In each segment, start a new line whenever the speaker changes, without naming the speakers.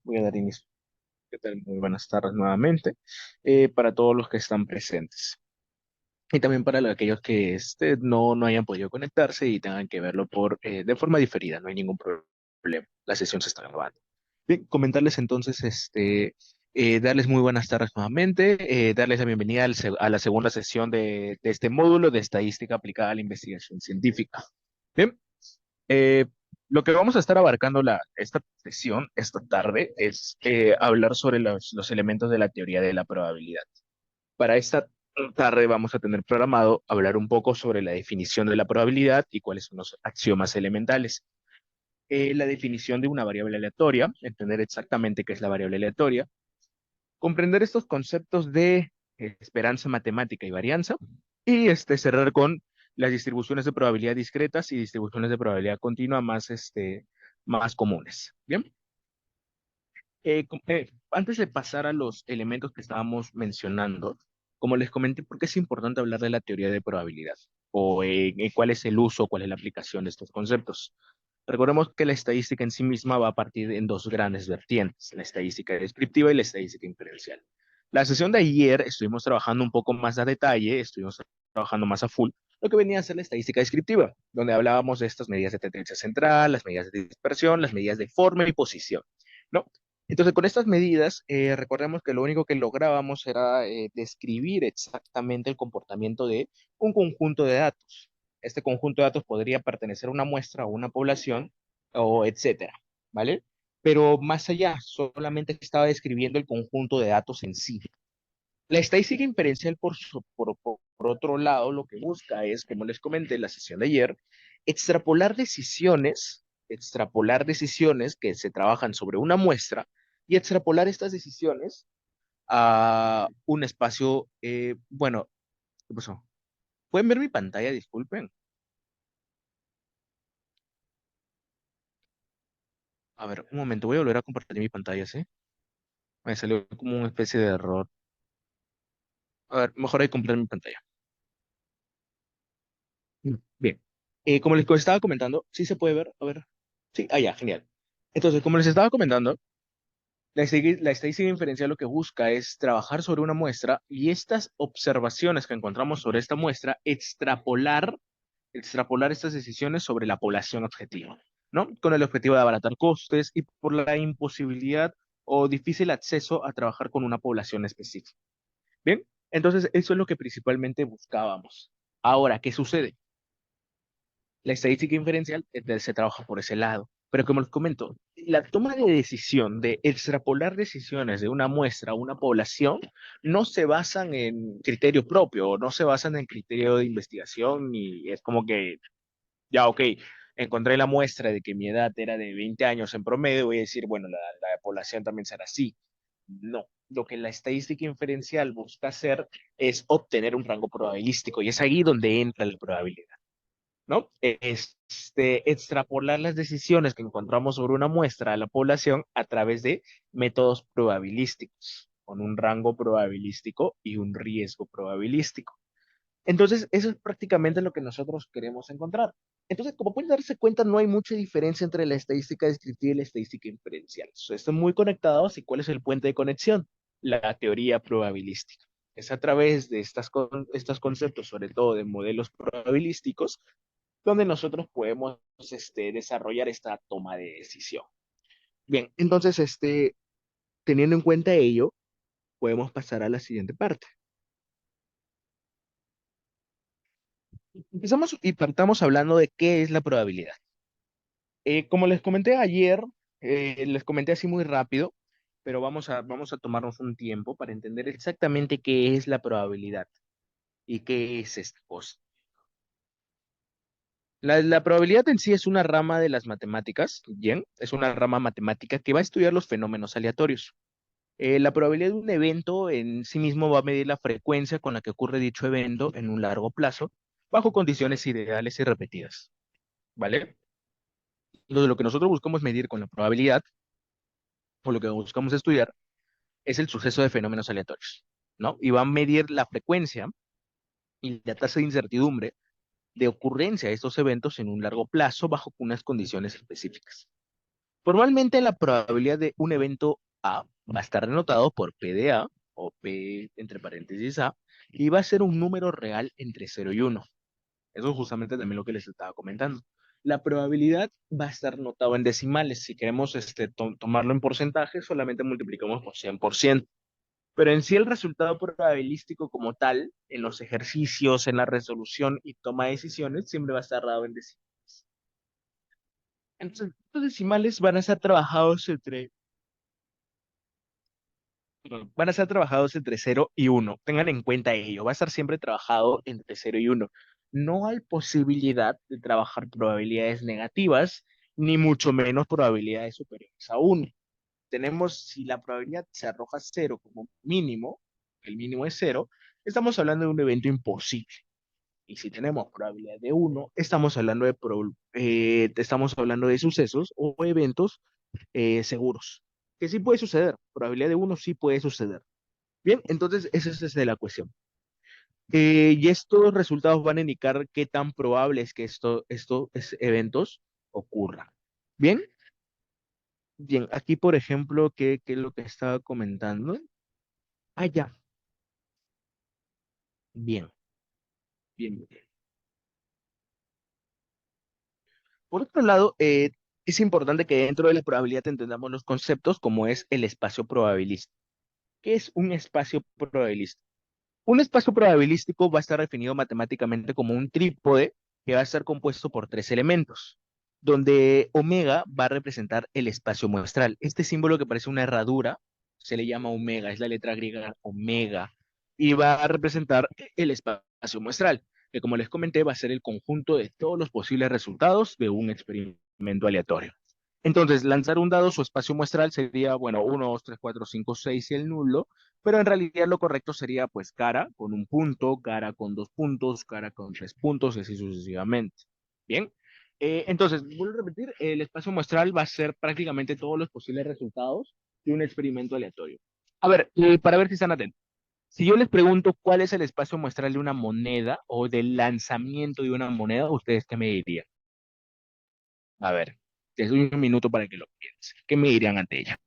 Voy a dar inicio. ¿Qué tal? Muy buenas tardes nuevamente para todos los que están presentes y también para aquellos que no hayan podido conectarse y tengan que verlo de forma diferida. No hay ningún problema. La sesión se está grabando. Bien, comentarles entonces, darles muy buenas tardes nuevamente, darles la bienvenida a la segunda sesión de este módulo de estadística aplicada a la investigación científica. Bien, eh, lo que vamos a estar abarcando esta sesión, esta tarde, es hablar sobre los elementos de la teoría de la probabilidad. Para esta tarde vamos a tener programado hablar un poco sobre la definición de la probabilidad y cuáles son los axiomas elementales. La definición de una variable aleatoria, entender exactamente qué es la variable aleatoria, comprender estos conceptos de esperanza matemática y varianza, y cerrar con las distribuciones de probabilidad discretas y distribuciones de probabilidad continua más comunes. Bien, antes de pasar a los elementos que estábamos mencionando, como les comenté, ¿por qué es importante hablar de la teoría de probabilidad? O cuál es el uso, cuál es la aplicación de estos conceptos. Recordemos que la estadística en sí misma va a partir en dos grandes vertientes, la estadística descriptiva y la estadística inferencial. La sesión de ayer estuvimos trabajando un poco más a detalle, estuvimos trabajando más a full, lo que venía a ser la estadística descriptiva, donde hablábamos de estas medidas de tendencia central, las medidas de dispersión, las medidas de forma y posición, ¿no? Entonces, con estas medidas, recordemos que lo único que lográbamos era describir exactamente el comportamiento de un conjunto de datos. Este conjunto de datos podría pertenecer a una muestra o una población o etcétera, ¿vale? Pero más allá, solamente estaba describiendo el conjunto de datos en sí. La estadística inferencial, por otro lado, lo que busca es, como les comenté en la sesión de ayer, extrapolar decisiones que se trabajan sobre una muestra y extrapolar estas decisiones a un espacio, bueno, ¿qué pasó? ¿Pueden ver mi pantalla? Disculpen. A ver, un momento, voy a volver a compartir mi pantalla, ¿sí? Me salió como una especie de error. A ver, mejor hay que comprar mi pantalla. Bien. Como les estaba comentando, sí se puede ver. A ver. Sí, ya, genial. Entonces, como les estaba comentando, la estadística inferencial lo que busca es trabajar sobre una muestra y estas observaciones que encontramos sobre esta muestra, extrapolar estas decisiones sobre la población objetivo, ¿no? Con el objetivo de abaratar costes y por la imposibilidad o difícil acceso a trabajar con una población específica. Bien, entonces eso es lo que principalmente buscábamos. Ahora, ¿qué sucede? La estadística inferencial se trabaja por ese lado. Pero como les comento, la toma de decisión de extrapolar decisiones de una muestra a una población no se basan en criterio propio, no se basan en criterio de investigación y es como que, ya, ok, encontré la muestra de que mi edad era de 20 años en promedio, voy a decir, bueno, la población también será así. No, lo que la estadística inferencial busca hacer es obtener un rango probabilístico y es ahí donde entra la probabilidad. ¿No? Extrapolar las decisiones que encontramos sobre una muestra a la población a través de métodos probabilísticos, con un rango probabilístico y un riesgo probabilístico. Entonces, eso es prácticamente lo que nosotros queremos encontrar. Entonces, como pueden darse cuenta, no hay mucha diferencia entre la estadística descriptiva y la estadística inferencial. Están muy conectados y ¿cuál es el puente de conexión? La teoría probabilística. Es a través de estos conceptos, sobre todo de modelos probabilísticos, donde nosotros podemos desarrollar esta toma de decisión. Bien, entonces, teniendo en cuenta ello, podemos pasar a la siguiente parte. Empezamos y partamos hablando de qué es la probabilidad. Como les comenté ayer, les comenté así muy rápido, pero vamos a tomarnos un tiempo para entender exactamente qué es la probabilidad y qué es esta cosa. La probabilidad en sí es una rama de las matemáticas, bien, es una rama matemática que va a estudiar los fenómenos aleatorios. La probabilidad de un evento en sí mismo va a medir la frecuencia con la que ocurre dicho evento en un largo plazo, bajo condiciones ideales y repetidas, ¿vale? Entonces, lo que nosotros buscamos medir con la probabilidad, o lo que buscamos estudiar, es el suceso de fenómenos aleatorios, ¿no? Y va a medir la frecuencia y la tasa de incertidumbre de ocurrencia de estos eventos en un largo plazo bajo unas condiciones específicas. Formalmente la probabilidad de un evento A va a estar denotado por P de A o P entre paréntesis A y va a ser un número real entre 0 y 1. Eso es justamente también lo que les estaba comentando. La probabilidad va a estar notado en decimales. Si queremos tomarlo en porcentaje, solamente multiplicamos por 100%. Pero en sí el resultado probabilístico como tal, en los ejercicios, en la resolución y toma de decisiones, siempre va a estar dado en decimales. Entonces, los decimales van a ser trabajados entre 0 y 1. Tengan en cuenta ello. Va a estar siempre trabajado entre 0 y 1. No hay posibilidad de trabajar probabilidades negativas, ni mucho menos probabilidades superiores a 1. Tenemos, si la probabilidad se arroja 0 como mínimo, el mínimo es 0, estamos hablando de un evento imposible. Y si tenemos probabilidad de 1, estamos hablando de sucesos o eventos seguros. Que sí puede suceder. Probabilidad de 1 sí puede suceder. Bien, entonces esa es desde la cuestión. Y estos resultados van a indicar qué tan probable es que estos eventos ocurran. Bien, bien, aquí por ejemplo, ¿qué es lo que estaba comentando? Ah, ya, bien, bien, bien. Por otro lado, es importante que dentro de la probabilidad entendamos los conceptos como es el espacio probabilístico. ¿Qué es un espacio probabilístico? Un espacio probabilístico va a estar definido matemáticamente como un trípode que va a estar compuesto por tres elementos, donde omega va a representar el espacio muestral. Este símbolo que parece una herradura se le llama omega, es la letra griega omega, y va a representar el espacio muestral, que como les comenté va a ser el conjunto de todos los posibles resultados de un experimento aleatorio. Entonces, lanzar un dado, su espacio muestral sería, bueno, 1, 2, 3, 4, 5, 6 y el nulo, pero en realidad lo correcto sería pues cara con un punto, cara con dos puntos, cara con tres puntos y así sucesivamente. Bien, entonces, vuelvo a repetir, el espacio muestral va a ser prácticamente todos los posibles resultados de un experimento aleatorio. A ver, para ver si están atentos. Si yo les pregunto cuál es el espacio muestral de una moneda o del lanzamiento de una moneda, ¿ustedes qué me dirían? A ver, les doy un minuto para que lo piensen. ¿Qué me dirían ante ella?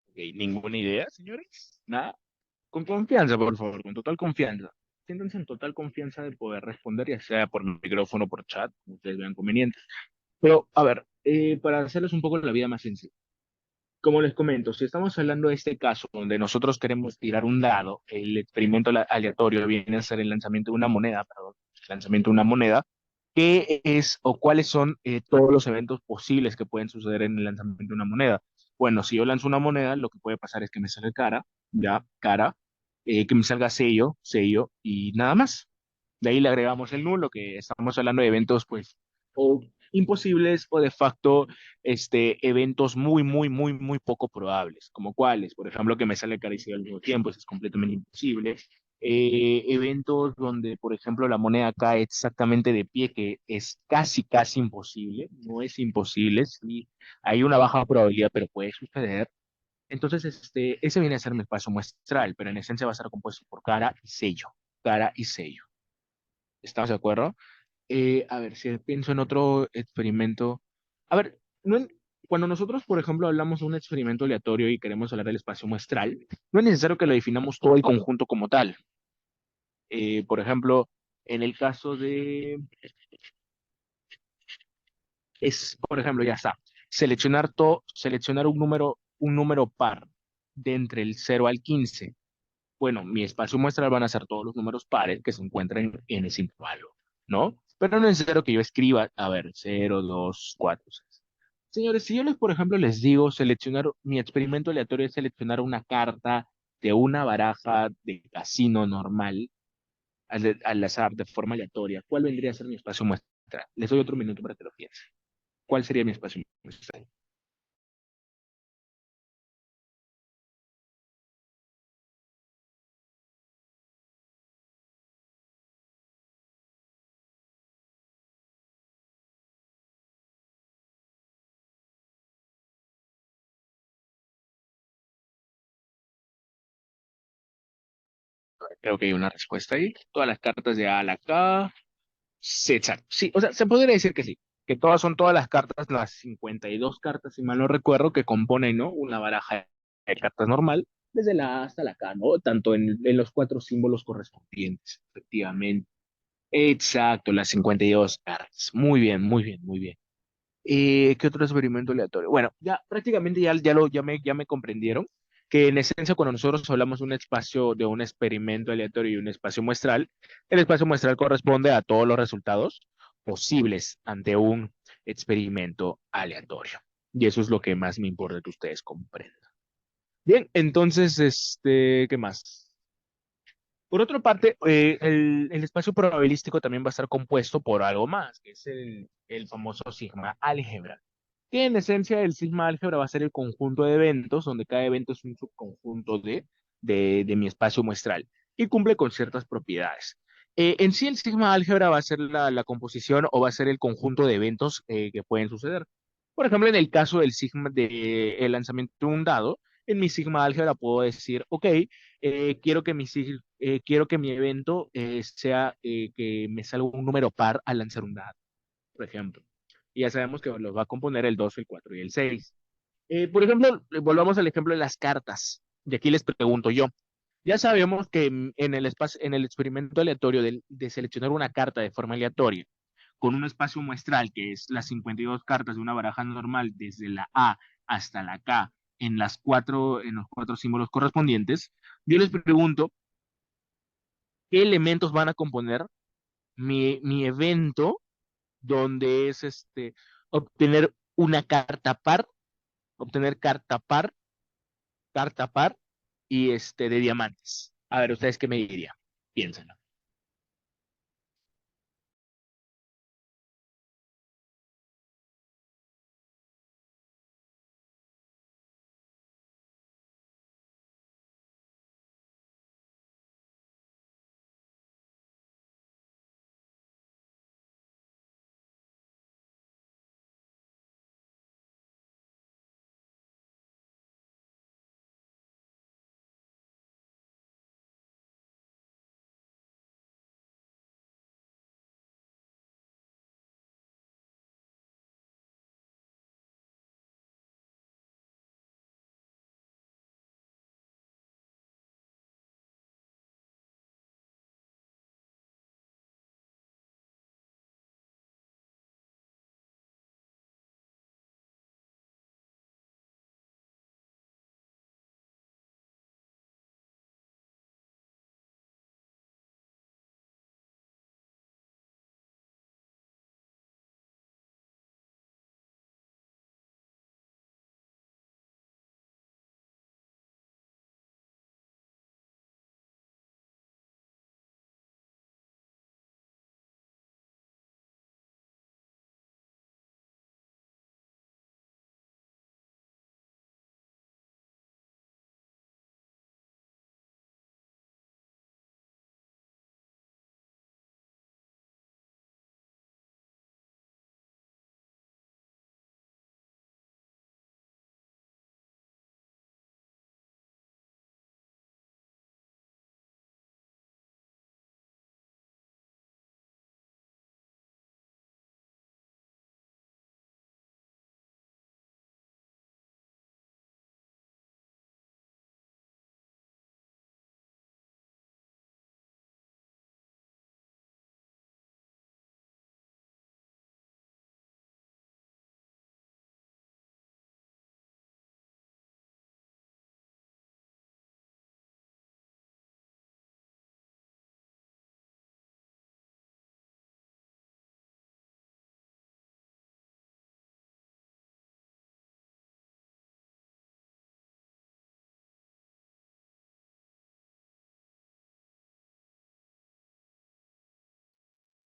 Ok, ¿ninguna idea, señores? ¿Nada? Con confianza, por favor, con total confianza. Siéntanse en total confianza de poder responder, ya sea por micrófono o por chat, como ustedes vean conveniente. Pero, a ver, para hacerles un poco la vida más sencilla. Como les comento, si estamos hablando de este caso donde nosotros queremos tirar un dado, el experimento aleatorio viene a ser el lanzamiento de una moneda, perdón, el lanzamiento de una moneda, ¿qué es o cuáles son todos los eventos posibles que pueden suceder en el lanzamiento de una moneda? Bueno, si yo lanzo una moneda, lo que puede pasar es que me salga cara, ya, cara, que me salga sello, sello y nada más. De ahí le agregamos el nulo, que estamos hablando de eventos, pues, o imposibles o de facto, eventos muy, muy, muy, muy poco probables, como cuáles, por ejemplo, que me sale cara y sello al mismo tiempo, eso es completamente imposible. Eventos donde, por ejemplo, la moneda cae exactamente de pie, que es casi, casi imposible, no es imposible, sí, hay una baja probabilidad, pero puede suceder. Entonces, ese viene a ser mi espacio muestral, pero en esencia va a estar compuesto por cara y sello, cara y sello. ¿Estamos de acuerdo? A ver, si pienso en otro experimento. A ver, no, cuando nosotros, por ejemplo, hablamos de un experimento aleatorio y queremos hablar del espacio muestral, no es necesario que lo definamos todo el conjunto como tal. Por ejemplo, en el caso de, por ejemplo, ya está, seleccionar un número par de entre el 0 al 15. Bueno, mi espacio muestral van a ser todos los números pares que se encuentran en ese intervalo, ¿no? Pero no es necesario que yo escriba, a ver, 0, 2, 4, 6. Señores, si yo les, por ejemplo, les digo mi experimento aleatorio es seleccionar una carta de una baraja de casino normal, al azar, de forma aleatoria, ¿cuál vendría a ser mi espacio muestral? Les doy otro minuto para que lo piensen. ¿Cuál sería mi espacio muestral? Creo que hay una respuesta ahí. Todas las cartas de A a la K. Sí, exacto. Sí, o sea, se podría decir que sí, que todas las cartas, las 52 cartas, si mal no recuerdo, que componen, ¿no? Una baraja de cartas normal, desde la A hasta la K, ¿no? Tanto en los cuatro símbolos correspondientes, efectivamente. Exacto, las 52 cartas. Muy bien, muy bien, muy bien. ¿Qué otro experimento aleatorio? Bueno, ya prácticamente ya me comprendieron que en esencia cuando nosotros hablamos de un espacio, de un experimento aleatorio y un espacio muestral, el espacio muestral corresponde a todos los resultados posibles ante un experimento aleatorio. Y eso es lo que más me importa que ustedes comprendan. Bien, entonces, ¿qué más? Por otra parte, el espacio probabilístico también va a estar compuesto por algo más, que es el famoso sigma álgebra. Que en esencia el sigma álgebra va a ser el conjunto de eventos, donde cada evento es un subconjunto de mi espacio muestral y cumple con ciertas propiedades. En sí, el sigma álgebra va a ser la composición o va a ser el conjunto de eventos que pueden suceder. Por ejemplo, en el caso del sigma el lanzamiento de un dado, en mi sigma álgebra puedo decir, ok, quiero que mi evento sea que me salga un número par al lanzar un dado, por ejemplo. Y ya sabemos que los va a componer el 2, el 4 y el 6. Por ejemplo, volvamos al ejemplo de las cartas. Y aquí les pregunto yo. Ya sabemos que en el experimento aleatorio de seleccionar una carta de forma aleatoria, con un espacio muestral que es las 52 cartas de una baraja normal desde la A hasta la K en los cuatro símbolos correspondientes, yo les pregunto qué elementos van a componer mi evento donde es obtener una carta par, obtener carta par y de diamantes. A ver, ¿ustedes qué me dirían? Piénsenlo.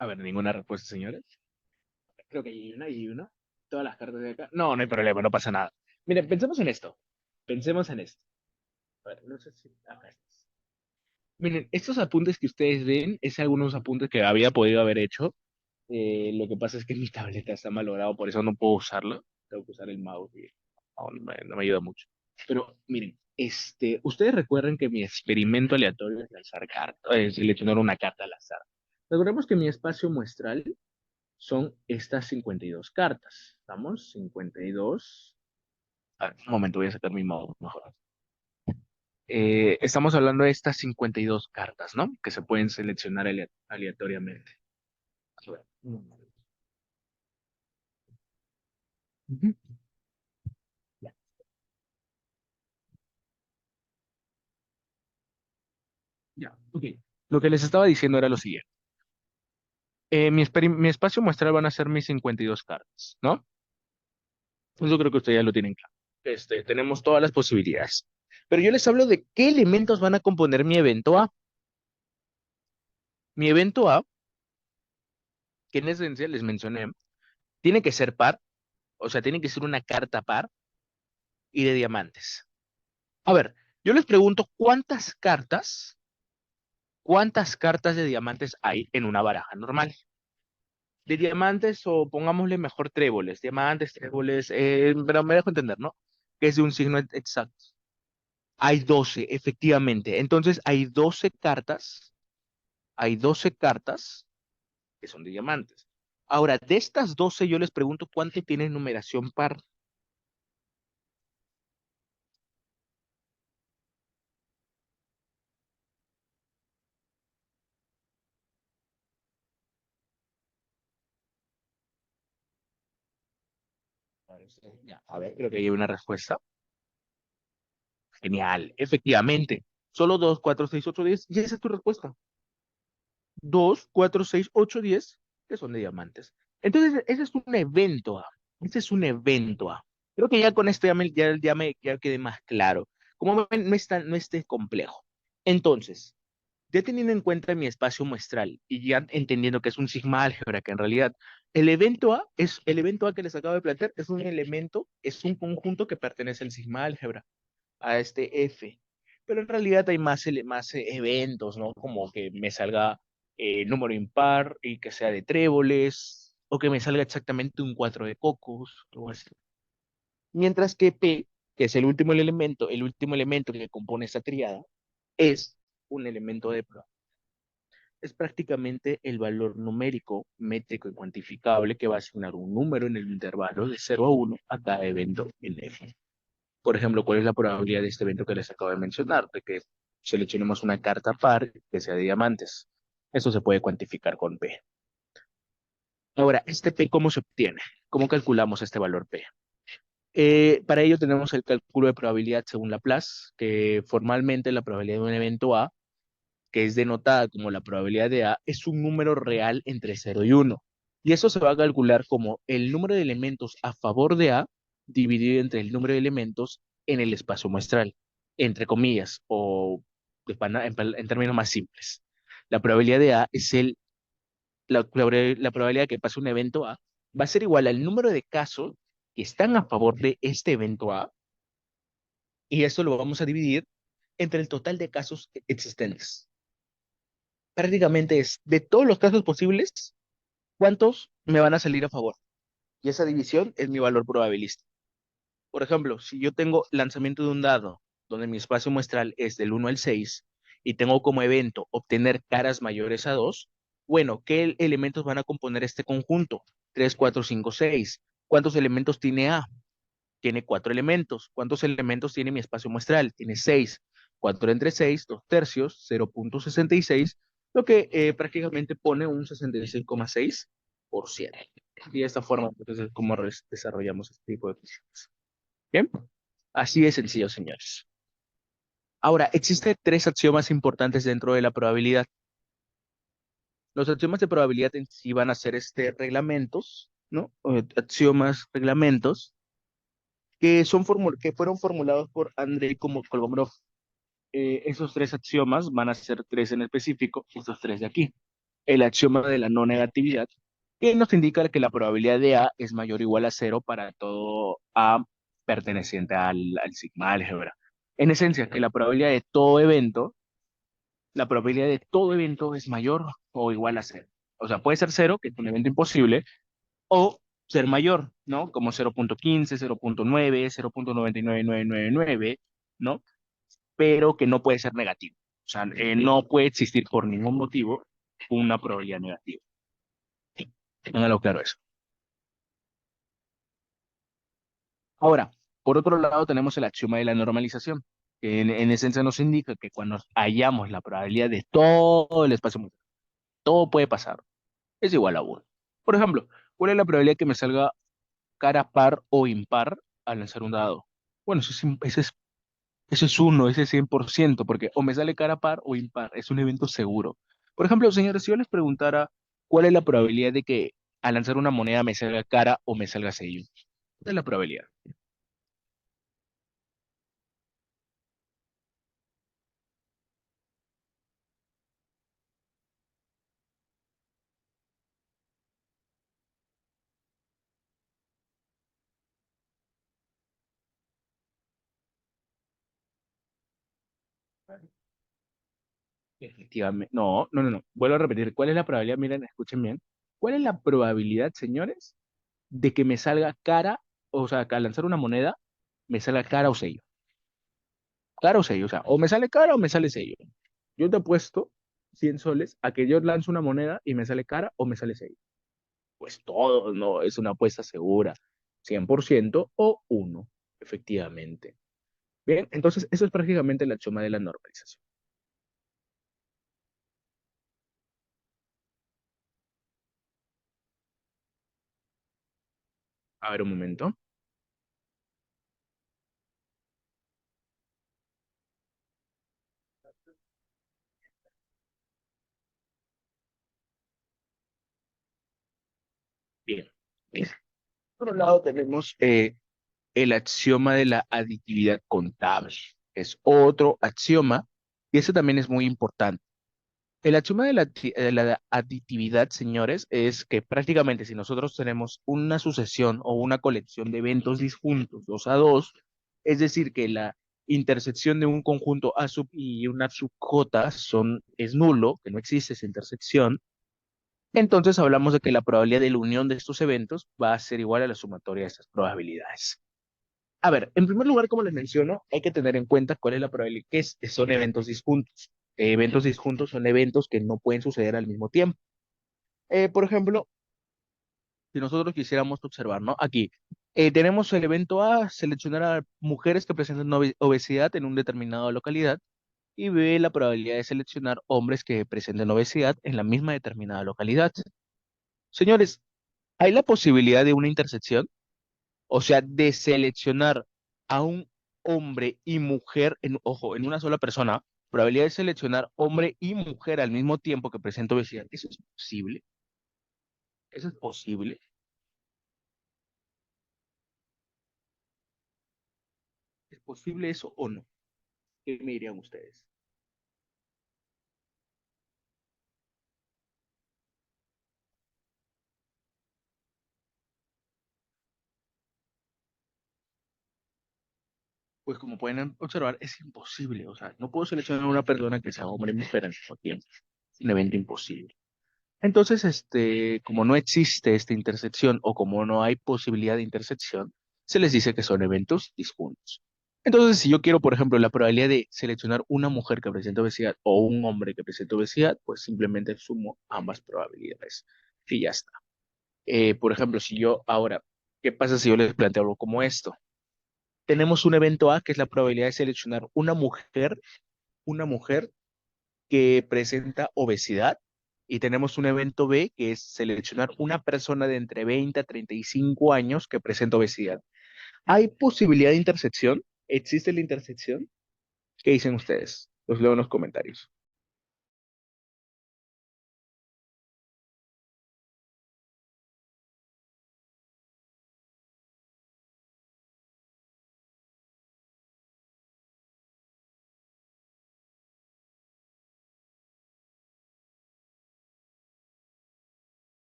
A ver, ninguna respuesta, señores. Creo que hay una y una. Todas las cartas de acá. No, no hay problema, no pasa nada. Miren, pensemos en esto. Pensemos en esto. A ver, no sé si acá está. Miren, estos apuntes que ustedes ven es algunos apuntes que había podido haber hecho. Lo que pasa es que mi tableta está malogrado, por eso no puedo usarlo. Tengo que usar el mouse y no me ayuda mucho. Pero miren, ustedes recuerden que mi experimento aleatorio es lanzar cartas, es seleccionar una carta al azar. Recordemos que mi espacio muestral son estas 52 cartas. ¿Estamos? 52. A ver, un momento, voy a sacar mi mouse mejor. Estamos hablando de estas 52 cartas, ¿no? Que se pueden seleccionar aleatoriamente. A ver. Ujú. Ya, ya, ok. Lo que les estaba diciendo era lo siguiente. Mi espacio muestral van a ser mis 52 cartas, ¿no? Yo creo que ustedes ya lo tienen claro. Tenemos todas las posibilidades. Pero yo les hablo de qué elementos van a componer mi evento A. Mi evento A, que en esencia les mencioné, tiene que ser par, o sea, tiene que ser una carta par y de diamantes. A ver, yo les pregunto, cuántas cartas de diamantes hay en una baraja normal? De diamantes o pongámosle mejor tréboles, diamantes, tréboles, pero me dejo entender, ¿no? Que es de un signo exacto. Hay 12, efectivamente. Entonces hay 12 cartas que son de diamantes. Ahora, de estas 12 yo les pregunto cuánto tienen numeración par. Ya, a ver, creo que hay una respuesta. Genial, efectivamente. Solo 2, 4, 6, 8, 10. Y esa es tu respuesta. 2, 4, 6, 8, 10, que son de diamantes. Entonces, ese es un evento A. Ese es un evento A. Creo que ya con esto ya quedé más claro. Como ven, no es tan complejo. Entonces, ya teniendo en cuenta mi espacio muestral y ya entendiendo que es un sigma álgebra, que en realidad el evento A que les acabo de plantear es un elemento, es un conjunto que pertenece al sigma álgebra, a este F. Pero en realidad hay más eventos, ¿no? Como que me salga número impar y que sea de tréboles, o que me salga exactamente un 4 de cocos, algo así. Mientras que P, que es el último elemento que compone esta triada, es un elemento de prueba. Es prácticamente el valor numérico, métrico y cuantificable que va a asignar un número en el intervalo de 0 a 1 a cada evento en F. Por ejemplo, ¿cuál es la probabilidad de este evento que les acabo de mencionar? De que seleccionemos una carta par que sea de diamantes. Eso se puede cuantificar con P. Ahora, ¿este P cómo se obtiene? ¿Cómo calculamos este valor P? Para ello tenemos el cálculo de probabilidad según Laplace, que formalmente la probabilidad de un evento A, que es denotada como la probabilidad de A, es un número real entre 0 y 1. Y eso se va a calcular como el número de elementos a favor de A dividido entre el número de elementos en el espacio muestral, entre comillas, o en términos más simples. La probabilidad de A es la probabilidad de que pase un evento A va a ser igual al número de casos que están a favor de este evento A, y eso lo vamos a dividir entre el total de casos existentes. Prácticamente es de todos los casos posibles, ¿cuántos me van a salir a favor? Y esa división es mi valor probabilístico. Por ejemplo, si yo tengo lanzamiento de un dado donde mi espacio muestral es del 1 al 6 y tengo como evento obtener caras mayores a 2, bueno, ¿qué elementos van a componer este conjunto? 3, 4, 5, 6. ¿Cuántos elementos tiene A? Tiene 4 elementos. ¿Cuántos elementos tiene mi espacio muestral? Tiene 6. 4 entre 6, 2 tercios, 0,66, lo que prácticamente pone un 66,6%. Y de esta forma, entonces, es como desarrollamos este tipo de cuestiones. Bien, así de sencillo, señores. Ahora, existen tres axiomas importantes dentro de la probabilidad. Los axiomas de probabilidad en sí van a ser reglamentos, ¿no? Axiomas, reglamentos, que fueron formulados por Andrei Kolmogorov. Esos tres axiomas van a ser tres en específico, estos tres de aquí. el axioma de la no negatividad, que nos indica que la probabilidad de A es mayor o igual a cero para todo A perteneciente al sigma álgebra. En esencia, que la probabilidad de todo evento es mayor o igual a cero. O sea, puede ser cero, que es un evento imposible, o ser mayor, ¿no? Como 0.15, 0.9, 0.99999, ¿no? Pero que no puede ser negativo. O sea, no puede existir por ningún motivo una probabilidad negativa. Sí, téngalo claro eso. Ahora, por otro lado, tenemos el axioma de la normalización, que en esencia nos indica que cuando hallamos la probabilidad de todo el espacio, todo puede pasar, es igual a 1. Por ejemplo, ¿cuál es la probabilidad que me salga cara par o impar al lanzar un dado? Bueno, eso es uno, ese es 100%, porque o me sale cara par o impar, es un evento seguro. Por ejemplo, señores, si yo les preguntara cuál es la probabilidad de que al lanzar una moneda me salga cara o me salga sello, ¿cuál es la probabilidad? Efectivamente. No, no, no, no. Vuelvo a repetir. ¿Cuál es la probabilidad? Miren, escuchen bien. ¿Cuál es la probabilidad, señores, de que me salga cara, o sea, que al lanzar una moneda, me salga cara o sello? Cara o sello, o sea, o me sale cara o me sale sello. Yo te apuesto 100 soles a que yo lanzo una moneda y me sale cara o me sale sello. Pues todo, no, es una apuesta segura. 100% o uno, efectivamente. Bien, entonces eso es prácticamente la choma de la normalización. A ver un momento. Bien. Bien. Por otro lado tenemos el axioma de la aditividad contable. Es otro axioma y ese también es muy importante. El axioma de la aditividad, señores, es que prácticamente si nosotros tenemos una sucesión o una colección de eventos disjuntos 2 a 2, es decir, que la intersección de un conjunto A sub I y una sub J es nulo, que no existe esa intersección, entonces hablamos de que la probabilidad de la unión de estos eventos va a ser igual a la sumatoria de estas probabilidades. A ver, en primer lugar, como les menciono, hay que tener en cuenta cuál es la probabilidad son eventos disjuntos. Eventos disjuntos son eventos que no pueden suceder al mismo tiempo. Por ejemplo, si nosotros quisiéramos observar, ¿no? Aquí tenemos el evento A, seleccionar a mujeres que presentan obesidad en una determinada localidad, y B, la probabilidad de seleccionar hombres que presenten obesidad en la misma determinada localidad. Señores, ¿hay la posibilidad de una intersección? O sea, de seleccionar a un hombre y mujer, ojo, en una sola persona, probabilidad de seleccionar hombre y mujer al mismo tiempo que presenta obesidad. ¿Eso es posible? ¿Eso es posible? ¿Es posible eso o no? ¿Qué me dirían ustedes? Pues como pueden observar, es imposible. O sea, no puedo seleccionar a una persona que sea hombre y mujer al mismo tiempo. Es un evento imposible. Entonces, como no existe esta intersección o como no hay posibilidad de intersección, se les dice que son eventos disjuntos. Entonces, si yo quiero, por ejemplo, la probabilidad de seleccionar una mujer que presenta obesidad o un hombre que presenta obesidad, pues simplemente sumo ambas probabilidades y ya está. Por ejemplo, si yo ahora, ¿qué pasa si yo les planteo algo como esto? Tenemos un evento A que es la probabilidad de seleccionar una mujer que presenta obesidad, y tenemos un evento B que es seleccionar una persona de entre 20 a 35 años que presenta obesidad. ¿Hay posibilidad de intersección? ¿Existe la intersección? ¿Qué dicen ustedes? Los leo en los comentarios.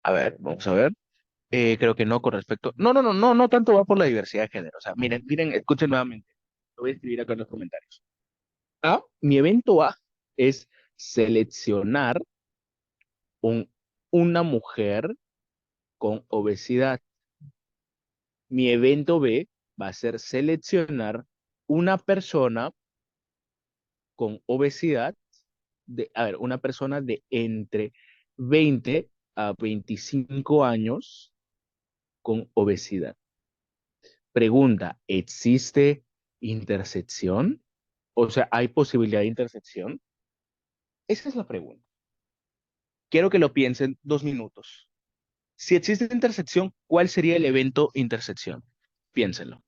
A ver, vamos a ver. Creo que no con respecto. No, no, no, no, no tanto va por la diversidad de género. O sea, miren, miren, escuchen nuevamente. Lo voy a escribir acá en los comentarios. Mi evento A es seleccionar un, una mujer con obesidad. Mi evento B va a ser seleccionar una persona con obesidad, una persona de entre 20 a 25 años con obesidad. Pregunta, ¿existe intersección? O sea, ¿hay posibilidad de intersección? Esa es la pregunta. Quiero que lo piensen 2 minutos. Si existe intersección, ¿cuál sería el evento intersección? Piénsenlo.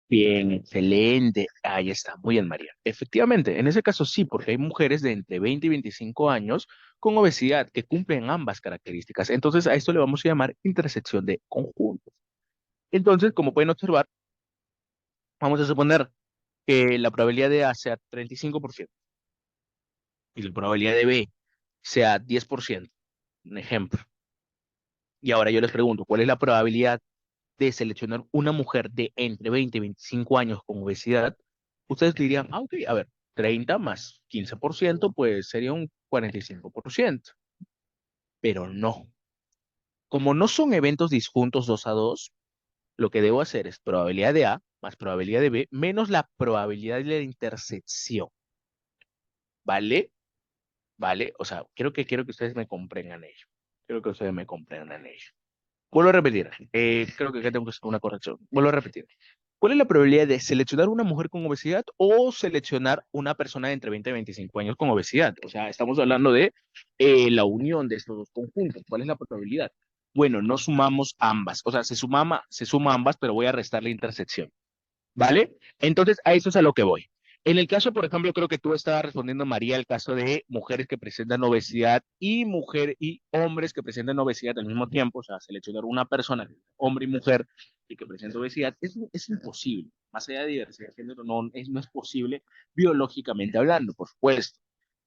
Bien, excelente. Ahí está, muy bien, María. Efectivamente, en ese caso sí, porque hay mujeres de entre 20 y 25 años con obesidad que cumplen ambas características. Entonces, a esto le vamos a llamar intersección de conjuntos. Entonces, como pueden observar, vamos a suponer que la probabilidad de A sea 35% y la probabilidad de B sea 10%. Un ejemplo. Y ahora yo les pregunto, ¿cuál es la probabilidad de seleccionar una mujer de entre 20 y 25 años con obesidad? Ustedes dirían, ok, a ver, 30 más 15%, pues sería un 45%. Pero no. Como no son eventos disjuntos 2 a 2, lo que debo hacer es probabilidad de A más probabilidad de B menos la probabilidad de la intersección. ¿Vale? ¿Vale? O sea, quiero que ustedes me comprendan ello. Quiero que ustedes me comprendan ello. Vuelvo a repetir. Creo que acá tengo que hacer una corrección. Vuelvo a repetir. ¿Cuál es la probabilidad de seleccionar una mujer con obesidad o seleccionar una persona de entre 20 y 25 años con obesidad? O sea, estamos hablando de la unión de estos dos conjuntos. ¿Cuál es la probabilidad? Bueno, no sumamos ambas. O sea, se suma ambas, pero voy a restar la intersección. ¿Vale? Entonces, a eso es a lo que voy. En el caso, por ejemplo, creo que tú estabas respondiendo, María, el caso de mujeres que presentan obesidad y hombres que presentan obesidad al mismo tiempo, o sea, seleccionar una persona, hombre y mujer, y que presenta obesidad, es imposible. Más allá de diversidad de género, no es posible biológicamente hablando, por supuesto.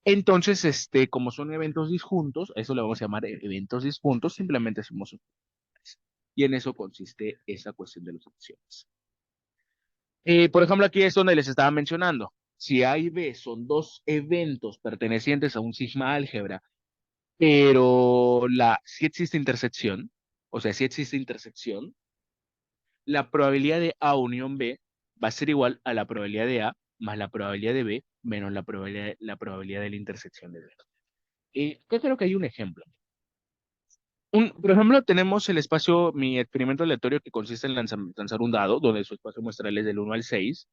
Entonces, como son eventos disjuntos, eso le vamos a llamar eventos disjuntos, simplemente hacemos un. Y en eso consiste esa cuestión de las opciones. Por ejemplo, aquí es donde les estaba mencionando. Si A y B son dos eventos pertenecientes a un sigma álgebra, pero si existe intersección, o sea, si existe intersección, la probabilidad de A unión B va a ser igual a la probabilidad de A más la probabilidad de B menos la probabilidad de la intersección de B. Yo creo que hay un ejemplo. Por ejemplo, tenemos mi experimento aleatorio que consiste en lanzar un dado, donde su espacio muestral es del 1 al 6.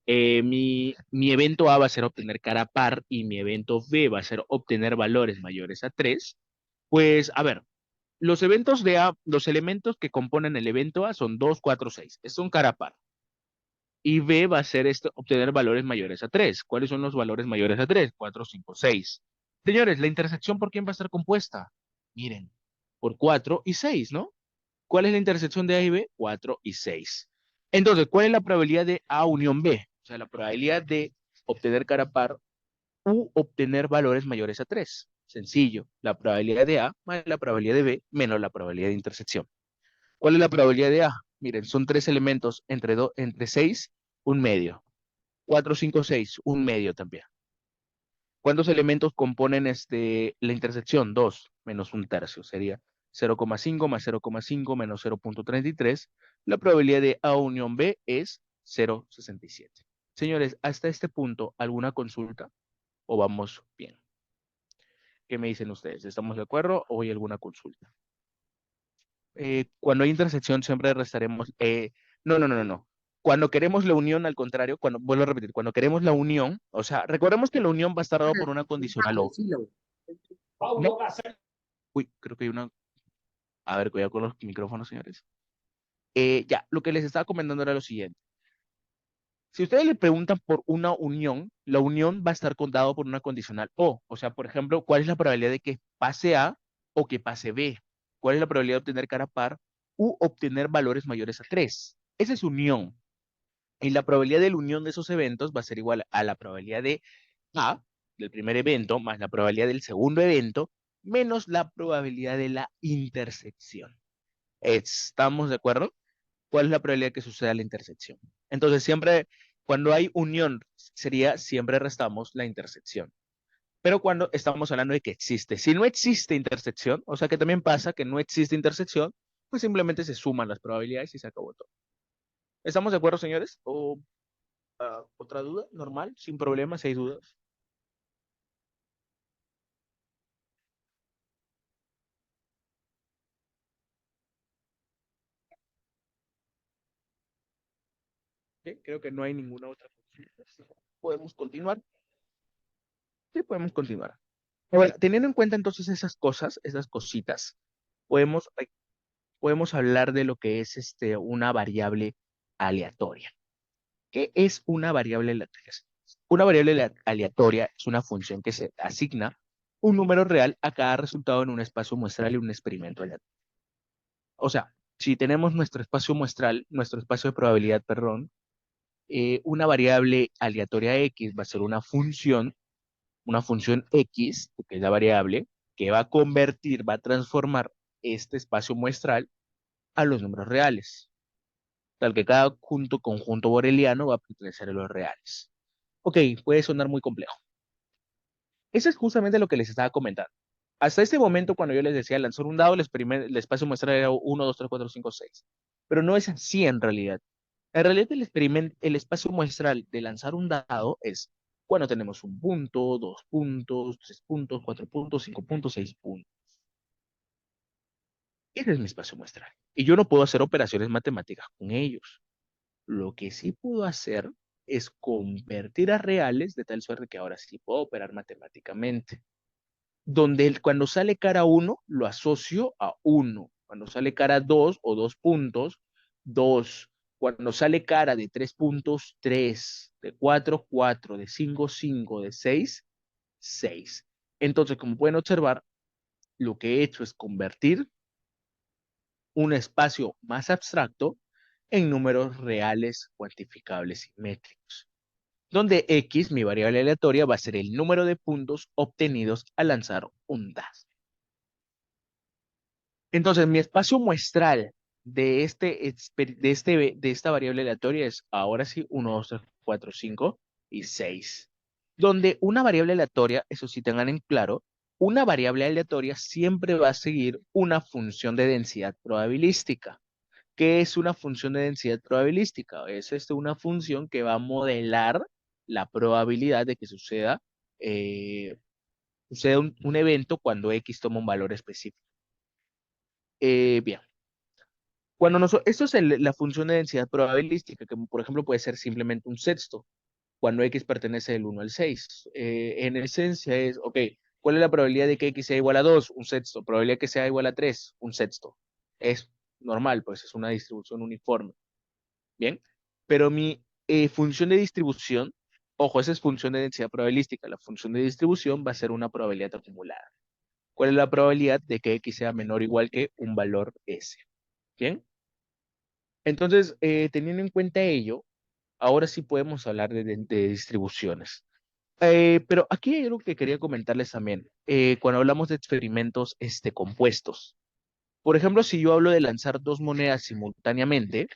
Mi evento A va a ser obtener cara par y mi evento B va a ser obtener valores mayores a 3. Pues, a ver, los eventos de A, los elementos que componen el evento A son 2, 4, 6. Es un cara par. Y B va a ser obtener valores mayores a 3. ¿Cuáles son los valores mayores a 3? 4, 5, 6. Señores, ¿la intersección por quién va a estar compuesta? Miren, por 4 y 6, ¿no? ¿Cuál es la intersección de A y B? 4 y 6. Entonces, ¿cuál es la probabilidad de A unión B? O sea, la probabilidad de obtener cara par u obtener valores mayores a 3. Sencillo, la probabilidad de A más la probabilidad de B menos la probabilidad de intersección. ¿Cuál es la probabilidad de A? Miren, son tres elementos entre 6, un medio. 4, 5, 6, un medio también. ¿Cuántos elementos componen la intersección? 2 menos un tercio. Sería 0,5 más 0,5 menos 0,33. La probabilidad de A unión B es 0,67. Señores, hasta este punto, ¿alguna consulta o vamos bien? ¿Qué me dicen ustedes? ¿Estamos de acuerdo o hay alguna consulta? Cuando hay intersección siempre restaremos. No, no, no, no, no. Cuando queremos la unión, al contrario, vuelvo a repetir, cuando queremos la unión, o sea, recordemos que la unión va a estar dada por una condicional o. No. Uy, creo que hay una. A ver, cuidado con los micrófonos, señores. Ya, lo que les estaba comentando era lo siguiente. Si ustedes le preguntan por una unión, la unión va a estar contada por una condicional o sea, por ejemplo, ¿cuál es la probabilidad de que pase A o que pase B? ¿Cuál es la probabilidad de obtener cara par u obtener valores mayores a 3? Esa es unión. Y la probabilidad de la unión de esos eventos va a ser igual a la probabilidad de A, del primer evento, más la probabilidad del segundo evento, menos la probabilidad de la intersección. ¿Estamos de acuerdo? ¿Cuál es la probabilidad que suceda la intersección? Entonces, siempre, cuando hay unión, siempre restamos la intersección. Pero cuando estamos hablando de que existe, si no existe intersección, o sea que también pasa que no existe intersección, pues simplemente se suman las probabilidades y se acabó todo. ¿Estamos de acuerdo, señores? ¿O otra duda? ¿Normal? ¿Sin problemas? ¿Si hay dudas? ¿Sí? Creo que no hay ninguna otra consulta. ¿Podemos continuar? Sí, podemos continuar. Ahora, teniendo en cuenta entonces esas cosas, esas cositas, podemos podemos hablar de lo que es una variable aleatoria. ¿Qué es una variable aleatoria? Una variable aleatoria es una función que se asigna un número real a cada resultado en un espacio muestral y un experimento aleatorio. O sea, si tenemos nuestro espacio muestral, nuestro espacio de probabilidad, perdón, una variable aleatoria X va a ser una función X, que es la variable, que va a convertir, va a transformar este espacio muestral a los números reales, tal que cada conjunto boreliano va a pertenecer a los reales. Ok, puede sonar muy complejo. Eso es justamente lo que les estaba comentando. Hasta este momento, cuando yo les decía lanzar un dado, el espacio muestral era 1, 2, 3, 4, 5, 6. Pero no es así en realidad. En realidad, el espacio muestral de lanzar un dado es cuando tenemos un punto, dos puntos, tres puntos, cuatro puntos, cinco puntos, seis puntos. Ese es mi espacio muestral. Y yo no puedo hacer operaciones matemáticas con ellos. Lo que sí puedo hacer es convertir a reales de tal suerte que ahora sí puedo operar matemáticamente. Donde cuando sale cara uno lo asocio a uno. Cuando sale cara 2 o 2 puntos, 2. Cuando sale cara de 3 puntos, 3. De 4 4. De 5 5. De 6 6. Entonces, como pueden observar, lo que he hecho es convertir un espacio más abstracto en números reales, cuantificables y métricos, donde X, mi variable aleatoria, va a ser el número de puntos obtenidos al lanzar un dado. Entonces, mi espacio muestral de esta variable aleatoria es ahora sí 1, 2, 3, 4, 5 y 6. Donde una variable aleatoria, eso sí tengan en claro, una variable aleatoria siempre va a seguir una función de densidad probabilística. ¿Qué es una función de densidad probabilística? Es una función que va a modelar la probabilidad de que suceda un evento cuando X toma un valor específico. Bien, esto es la función de densidad probabilística, que por ejemplo puede ser simplemente un sexto, cuando X pertenece del 1 al 6. En esencia es, ok, ¿cuál es la probabilidad de que X sea igual a 2? Un sexto. ¿Probabilidad que sea igual a 3? Un sexto. Es normal, pues es una distribución uniforme. Bien, pero mi función de distribución, ojo, esa es función de densidad probabilística, la función de distribución va a ser una probabilidad acumulada. ¿Cuál es la probabilidad de que X sea menor o igual que un valor S? Bien, entonces, teniendo en cuenta ello, ahora sí podemos hablar de distribuciones. Pero aquí hay algo que quería comentarles también. Cuando hablamos de experimentos compuestos. Por ejemplo, si yo hablo de lanzar dos monedas simultáneamente,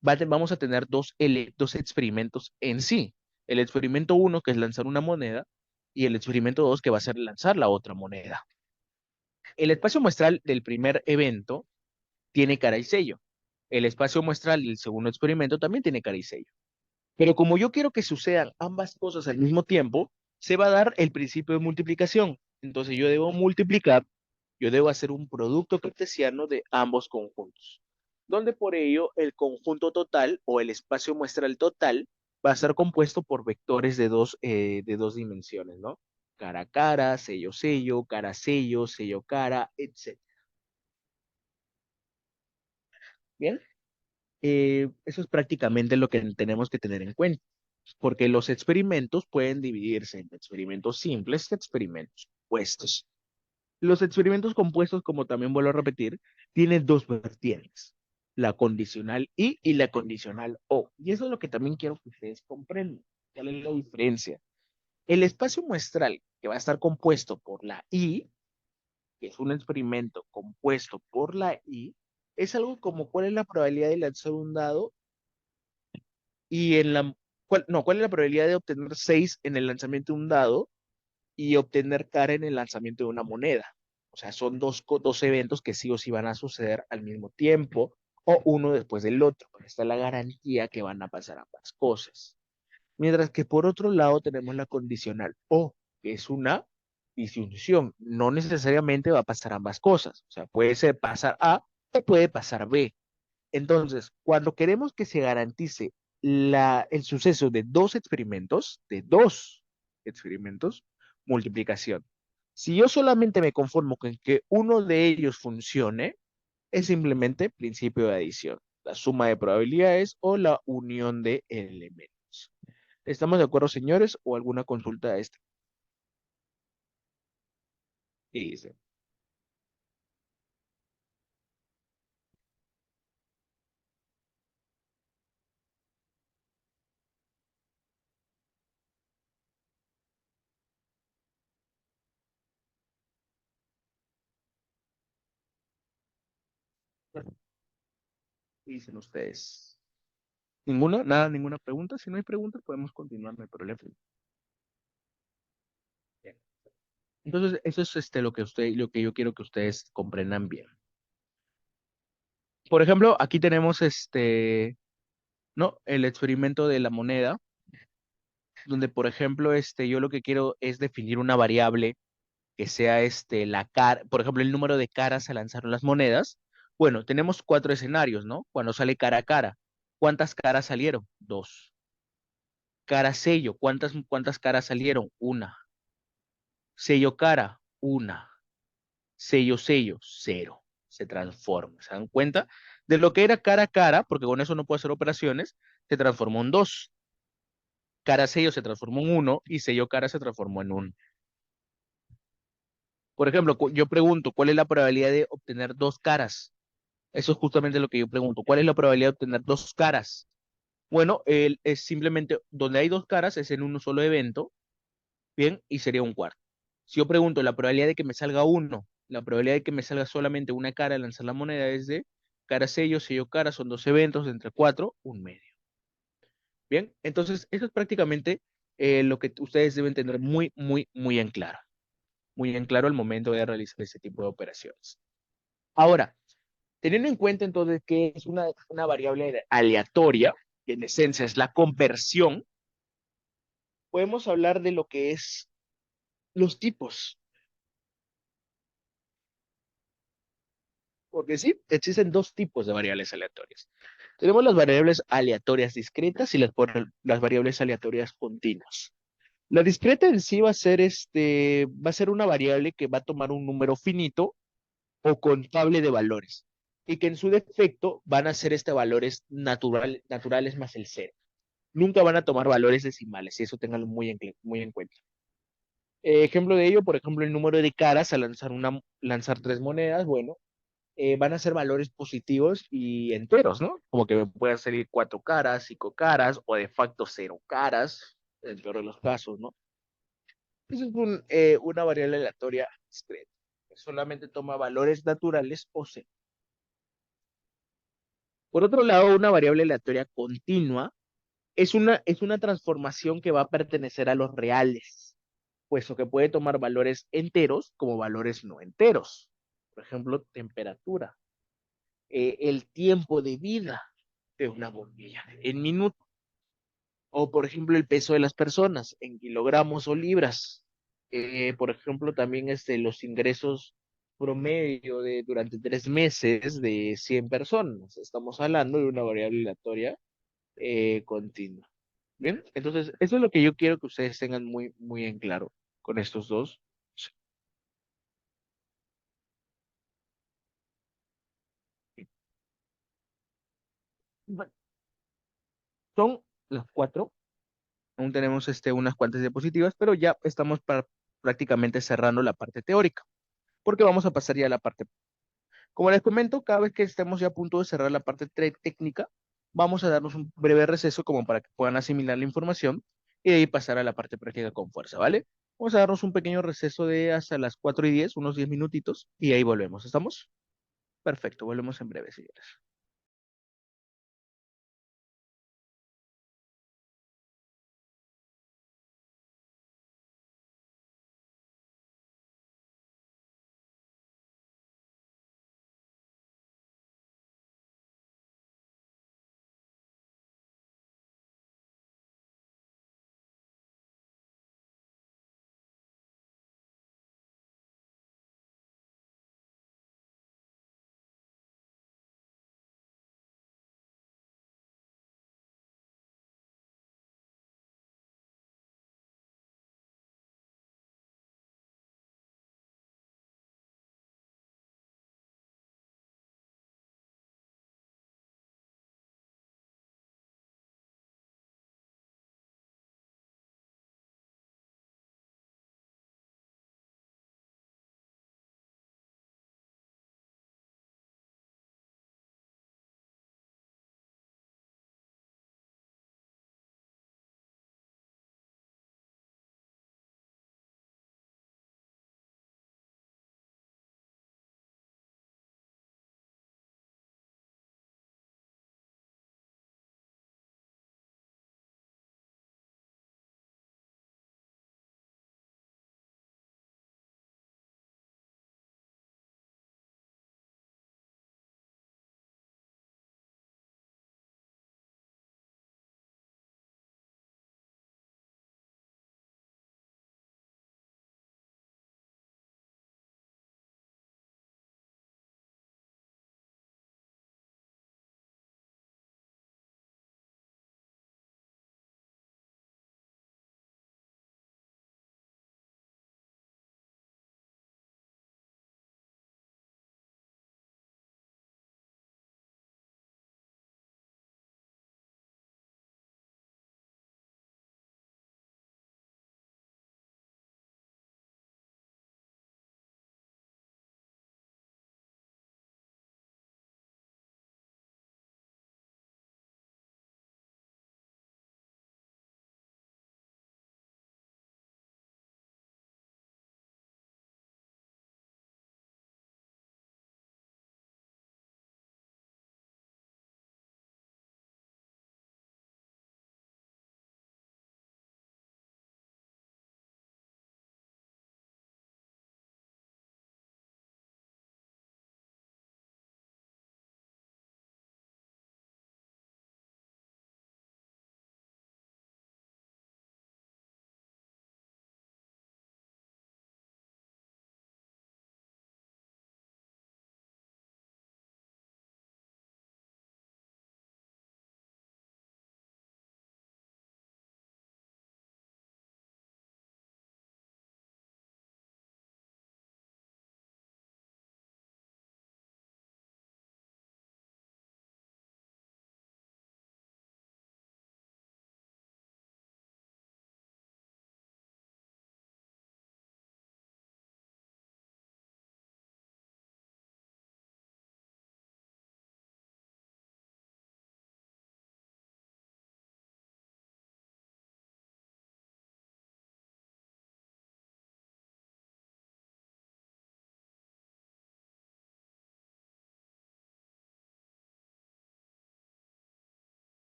vamos a tener dos experimentos en sí. El experimento uno, que es lanzar una moneda, y el experimento dos, que va a ser lanzar la otra moneda. El espacio muestral del primer evento tiene cara y sello. El espacio muestral del segundo experimento también tiene cara y sello. Pero como yo quiero que sucedan ambas cosas al mismo tiempo, se va a dar el principio de multiplicación. Entonces yo debo multiplicar, yo debo hacer un producto cartesiano de ambos conjuntos, donde por ello el conjunto total o el espacio muestral total va a ser compuesto por vectores de dos dimensiones, ¿no? Cara a cara, sello sello, cara sello, sello cara, etc. Bien, eso es prácticamente lo que tenemos que tener en cuenta, porque los experimentos pueden dividirse en experimentos simples y experimentos compuestos. Los experimentos compuestos, como también vuelvo a repetir, tienen dos vertientes, la condicional y la condicional O. Y eso es lo que también quiero que ustedes comprendan. ¿Cuál es la diferencia? El espacio muestral que va a estar compuesto por la I, que es un experimento compuesto por la I, es algo como cuál es la probabilidad de lanzar un dado y en la, no, cuál es la probabilidad de obtener 6 en el lanzamiento de un dado y obtener cara en el lanzamiento de una moneda. O sea, son dos eventos que sí o sí van a suceder al mismo tiempo o uno después del otro. Esta es la garantía que van a pasar ambas cosas. Mientras que por otro lado tenemos la condicional o, que es una disyunción. No necesariamente va a pasar ambas cosas. O sea, puede ser pasar A o puede pasar B. Entonces, cuando queremos que se garantice el suceso de dos experimentos, multiplicación. Si yo solamente me conformo con que uno de ellos funcione, es simplemente principio de adición, la suma de probabilidades o la unión de elementos. ¿Estamos de acuerdo, señores? ¿O alguna consulta a esta? ¿Qué dice? ¿Qué dicen ustedes? ¿Ninguna? Nada, ninguna pregunta. Si no hay preguntas, podemos continuar, no hay problema. Bien. Entonces, eso es lo que yo quiero que ustedes comprendan bien. Por ejemplo, aquí tenemos ¿no? El experimento de la moneda, donde, por ejemplo, yo lo que quiero es definir una variable que sea la cara, por ejemplo, el número de caras a lanzar las monedas. Bueno, tenemos cuatro escenarios, ¿no? Cuando sale cara a cara, ¿cuántas caras salieron? Dos. Cara sello, ¿cuántas caras salieron? Una. Sello cara, una. Sello, sello, cero. Se transforma. ¿Se dan cuenta? De lo que era cara a cara, porque con eso no puedo hacer operaciones, se transformó en dos. Cara sello se transformó en uno y sello cara se transformó en uno. Por ejemplo, yo pregunto, ¿cuál es la probabilidad de obtener dos caras? Eso es justamente lo que yo pregunto. ¿Cuál es la probabilidad de obtener dos caras? Bueno, es simplemente donde hay dos caras es en un solo evento, bien, y sería un cuarto. Si yo pregunto la probabilidad de que me salga uno, la probabilidad de que me salga solamente una cara al lanzar la moneda es de cara sello, sello cara, son dos eventos de entre cuatro, un medio. Bien, entonces eso es prácticamente lo que ustedes deben tener muy, muy, muy en claro al momento de realizar ese tipo de operaciones. Ahora, teniendo en cuenta entonces que es una variable aleatoria, que en esencia es la conversión, podemos hablar de lo que es los tipos. Porque sí, existen dos tipos de variables aleatorias. Tenemos las variables aleatorias discretas y las variables aleatorias continuas. La discreta en sí va a ser una variable que va a tomar un número finito o contable de valores y que en su defecto van a ser valores naturales más el cero. Nunca van a tomar valores decimales y eso tenganlo muy en cuenta. Ejemplo de ello, por ejemplo, el número de caras al lanzar tres monedas, bueno, van a ser valores positivos y enteros, ¿no? Como que me pueden salir cuatro caras, cinco caras o de facto cero caras, en el peor de los casos, ¿no? Eso es una variable aleatoria discreta, que solamente toma valores naturales o C. Por otro lado, una variable aleatoria continua es una transformación que va a pertenecer a los reales, puesto que puede tomar valores enteros como valores no enteros. Por ejemplo, temperatura, el tiempo de vida de una bombilla en minutos, o por ejemplo, el peso de las personas en kilogramos o libras. Por ejemplo, también los ingresos promedio de durante 3 meses de 100 personas. Estamos hablando de una variable aleatoria continua. Bien, entonces eso es lo que yo quiero que ustedes tengan muy, muy en claro con estos dos. Bueno, son las cuatro. Aún tenemos unas cuantas diapositivas, pero ya estamos prácticamente cerrando la parte teórica, porque vamos a pasar ya a la parte. Como les comento, cada vez que estemos ya a punto de cerrar la parte técnica, vamos a darnos un breve receso como para que puedan asimilar la información y de ahí pasar a la parte práctica con fuerza, ¿vale? Vamos a darnos un pequeño receso de hasta las 4:10, unos 10 minutitos, y ahí volvemos. ¿Estamos? Perfecto, volvemos en breve, señores.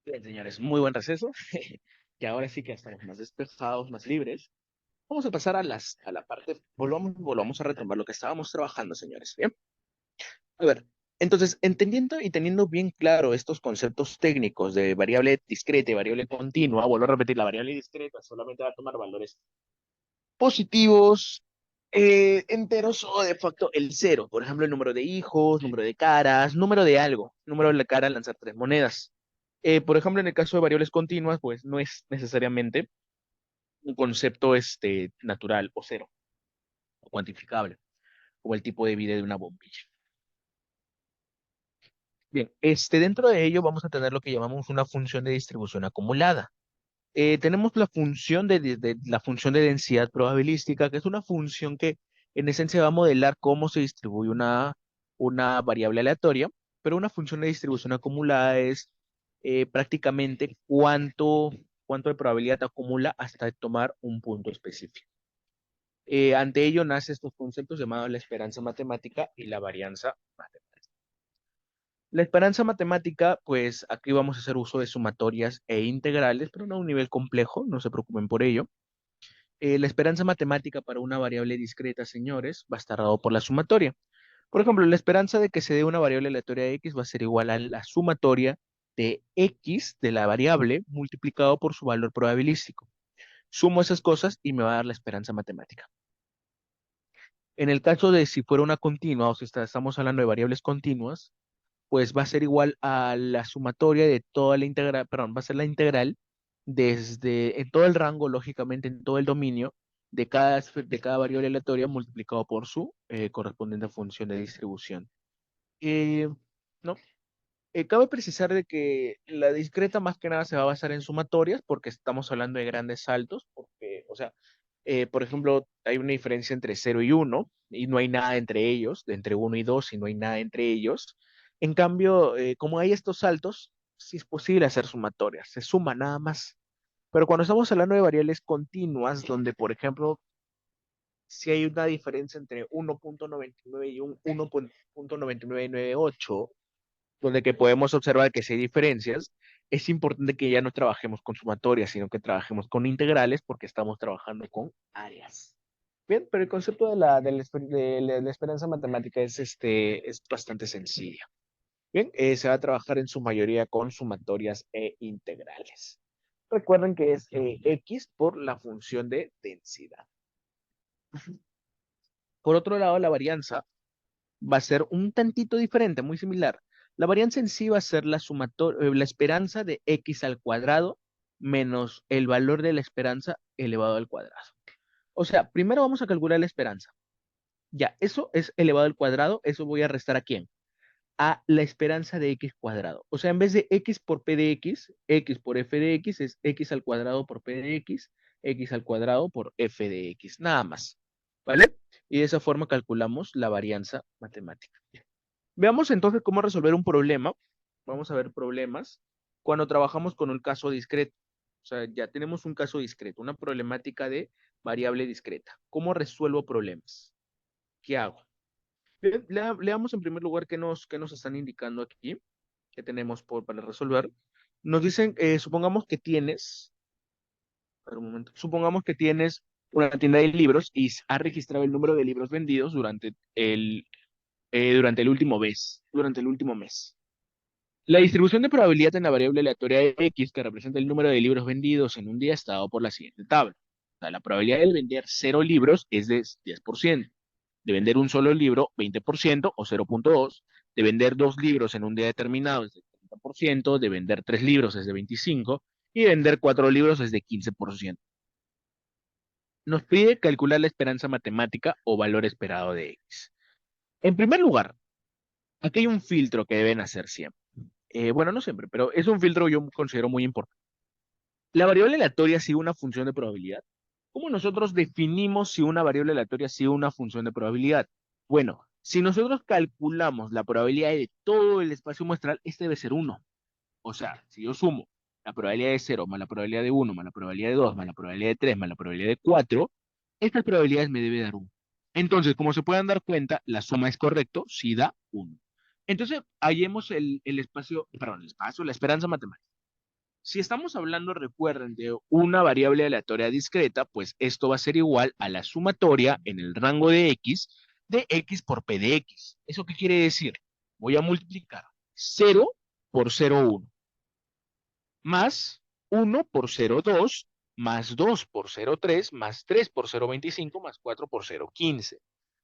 Bien, señores, muy buen receso. Que ahora sí que estamos más despejados, más libres. Vamos a pasar a la parte, volvamos a retomar lo que estábamos trabajando, señores. Bien, a ver, entonces, entendiendo y teniendo bien claro estos conceptos técnicos de variable discreta y variable continua, vuelvo a repetir, la variable discreta solamente va a tomar valores positivos, enteros o de facto el cero. Por ejemplo, el número de hijos, número de caras, número de algo, número de la cara al lanzar tres monedas. Por ejemplo, en el caso de variables continuas, pues no es necesariamente un concepto natural o cero, o cuantificable, como el tipo de vida de una bombilla. Bien, dentro de ello vamos a tener lo que llamamos una función de distribución acumulada. Tenemos la función de la función de densidad probabilística, que es una función que en esencia va a modelar cómo se distribuye una variable aleatoria, pero una función de distribución acumulada es prácticamente cuánto de probabilidad acumula hasta tomar un punto específico. Ante ello nace estos conceptos llamados la esperanza matemática y la varianza matemática. La esperanza matemática, pues aquí vamos a hacer uso de sumatorias e integrales, pero no a un nivel complejo, no se preocupen por ello. La esperanza matemática para una variable discreta, señores, va a estar dado por la sumatoria. Por ejemplo, la esperanza de que se dé una variable aleatoria x va a ser igual a la sumatoria de x de la variable multiplicado por su valor probabilístico. Sumo esas cosas y me va a dar la esperanza matemática. En el caso de si fuera una continua, o si estamos hablando de variables continuas, pues va a ser igual a la sumatoria de toda la integral, perdón, va a ser la integral desde en todo el rango, lógicamente en todo el dominio de cada variable aleatoria multiplicado por su correspondiente función de distribución. Eh, ¿No? Cabe precisar de que la discreta más que nada se va a basar en sumatorias porque estamos hablando de grandes saltos, porque, o sea, por ejemplo, hay una diferencia entre cero y uno y no hay nada entre ellos, de entre uno y 2 y no hay nada entre ellos. En cambio, como hay estos saltos, sí es posible hacer sumatorias, se suma nada más. Pero cuando estamos hablando de variables continuas, donde, por ejemplo, si hay una diferencia entre 1.99 y un 1.9998, donde que podemos observar que si hay diferencias, es importante que ya no trabajemos con sumatorias, sino que trabajemos con integrales porque estamos trabajando con áreas. Bien, pero el concepto de la esperanza matemática es bastante sencillo. Bien, se va a trabajar en su mayoría con sumatorias e integrales. Recuerden que es X por la función de densidad. Por otro lado, la varianza va a ser un tantito diferente, muy similar. La varianza en sí va a ser la esperanza de x al cuadrado menos el valor de la esperanza elevado al cuadrado. O sea, primero vamos a calcular la esperanza. Ya, eso es elevado al cuadrado, eso voy a restar a quién? A la esperanza de x cuadrado. O sea, en vez de x por p de x por f de x es x al cuadrado por p de x al cuadrado por f de x, nada más. ¿Vale? Y de esa forma calculamos la varianza matemática. Veamos entonces cómo resolver un problema. Vamos a ver problemas cuando trabajamos con un caso discreto. O sea, ya tenemos un caso discreto, una problemática de variable discreta. ¿Cómo resuelvo problemas? ¿Qué hago? Leamos en primer lugar qué nos están indicando aquí, qué tenemos para resolver. Nos dicen, supongamos que tienes, a ver, un momento, supongamos que tienes una tienda de libros y has registrado el número de libros vendidos durante el último mes. La distribución de probabilidad en la variable aleatoria de x, que representa el número de libros vendidos en un día, está dado por la siguiente tabla. O sea, la probabilidad de vender 0 libros es de 10%, de vender un solo libro 20% o 0.2, de vender 2 libros en un día determinado es de 30%, de vender 3 libros es de 25% y de vender 4 libros es de 15%. Nos pide calcular la esperanza matemática o valor esperado de x. En primer lugar, aquí hay un filtro que deben hacer siempre. Bueno, no siempre, pero es un filtro que yo considero muy importante. La variable aleatoria sigue una función de probabilidad. ¿Cómo nosotros definimos si una variable aleatoria sigue una función de probabilidad? Bueno, si nosotros calculamos la probabilidad de todo el espacio muestral, este debe ser uno. O sea, si yo sumo la probabilidad de cero más la probabilidad de uno más la probabilidad de 2 más la probabilidad de 3 más la probabilidad de 4, estas probabilidades me debe dar uno. Entonces, como se pueden dar cuenta, la suma es correcto si da uno. Entonces, hallemos el espacio, perdón, el espacio, la esperanza matemática. Si estamos hablando, recuerden, de una variable aleatoria discreta, pues esto va a ser igual a la sumatoria en el rango de x por p de x. ¿Eso qué quiere decir? Voy a multiplicar 0 por 0,1 más 1 por 0,2 más 2 por 0,3 más 3 por 0,25 más 4 por 0,15.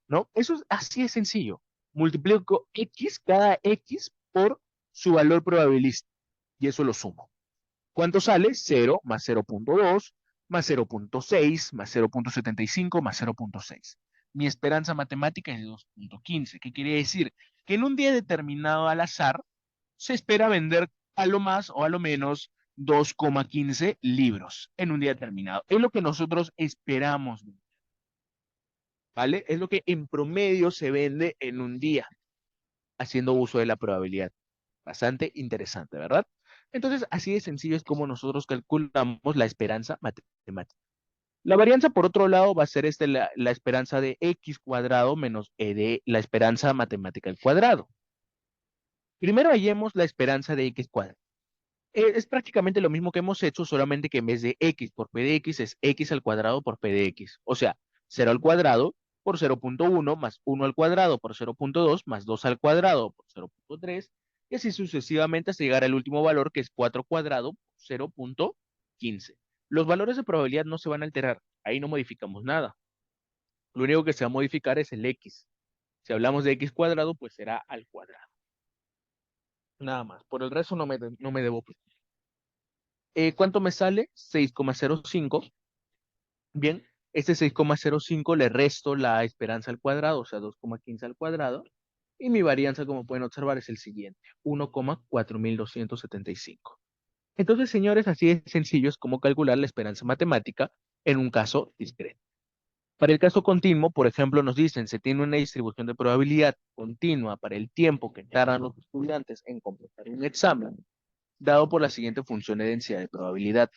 ¿No? Eso es así de sencillo. Multiplico x, cada x por su valor probabilístico y eso lo sumo. ¿Cuánto sale? 0 más 0,2 más 0,6 más 0,75 más 0,6. Mi esperanza matemática es de 2,15. ¿Qué quiere decir? Que en un día determinado al azar se espera vender a lo más o a lo menos 2,15 libros en un día determinado. Es lo que nosotros esperamos, ¿vale? Es lo que en promedio se vende en un día, haciendo uso de la probabilidad. Bastante interesante, ¿verdad? Entonces, así de sencillo es como nosotros calculamos la esperanza matemática. La varianza, por otro lado, va a ser la esperanza de x cuadrado menos e de la esperanza matemática al cuadrado. Primero hallemos la esperanza de x cuadrado. Es prácticamente lo mismo que hemos hecho, solamente que en vez de x por p de x es x al cuadrado por p de x. O sea, 0 al cuadrado por 0,1 más 1 al cuadrado por 0,2 más 2 al cuadrado por 0,3 y así sucesivamente hasta llegar al último valor que es 4 cuadrado por 0,15. Los valores de probabilidad no se van a alterar, ahí no modificamos nada. Lo único que se va a modificar es el x. Si hablamos de x cuadrado, pues será al cuadrado. Nada más. Por el resto no me debo. ¿Cuánto me sale? 6,05. Bien, este 6,05 le resto la esperanza al cuadrado, o sea, 2,15 al cuadrado. Y mi varianza, como pueden observar, es el siguiente, 1,4275. Entonces, señores, así de sencillo es como calcular la esperanza matemática en un caso discreto. Para el caso continuo, por ejemplo, nos dicen, se tiene una distribución de probabilidad continua para el tiempo que tardan los estudiantes en completar un examen, dado por la siguiente función de densidad de probabilidad.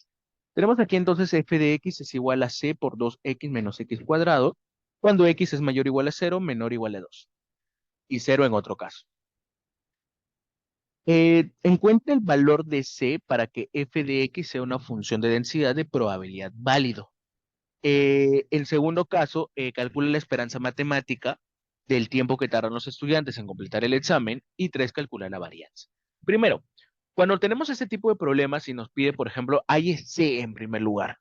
Tenemos aquí entonces f de x es igual a c por 2x menos x cuadrado, cuando x es mayor o igual a 0, menor o igual a 2, y 0 en otro caso. Encuentra el valor de c para que f de x sea una función de densidad de probabilidad válido. En segundo caso, calcula la esperanza matemática del tiempo que tardan los estudiantes en completar el examen y tres, calcula la varianza. Primero, cuando tenemos este tipo de problemas y nos pide, por ejemplo, hay c en primer lugar.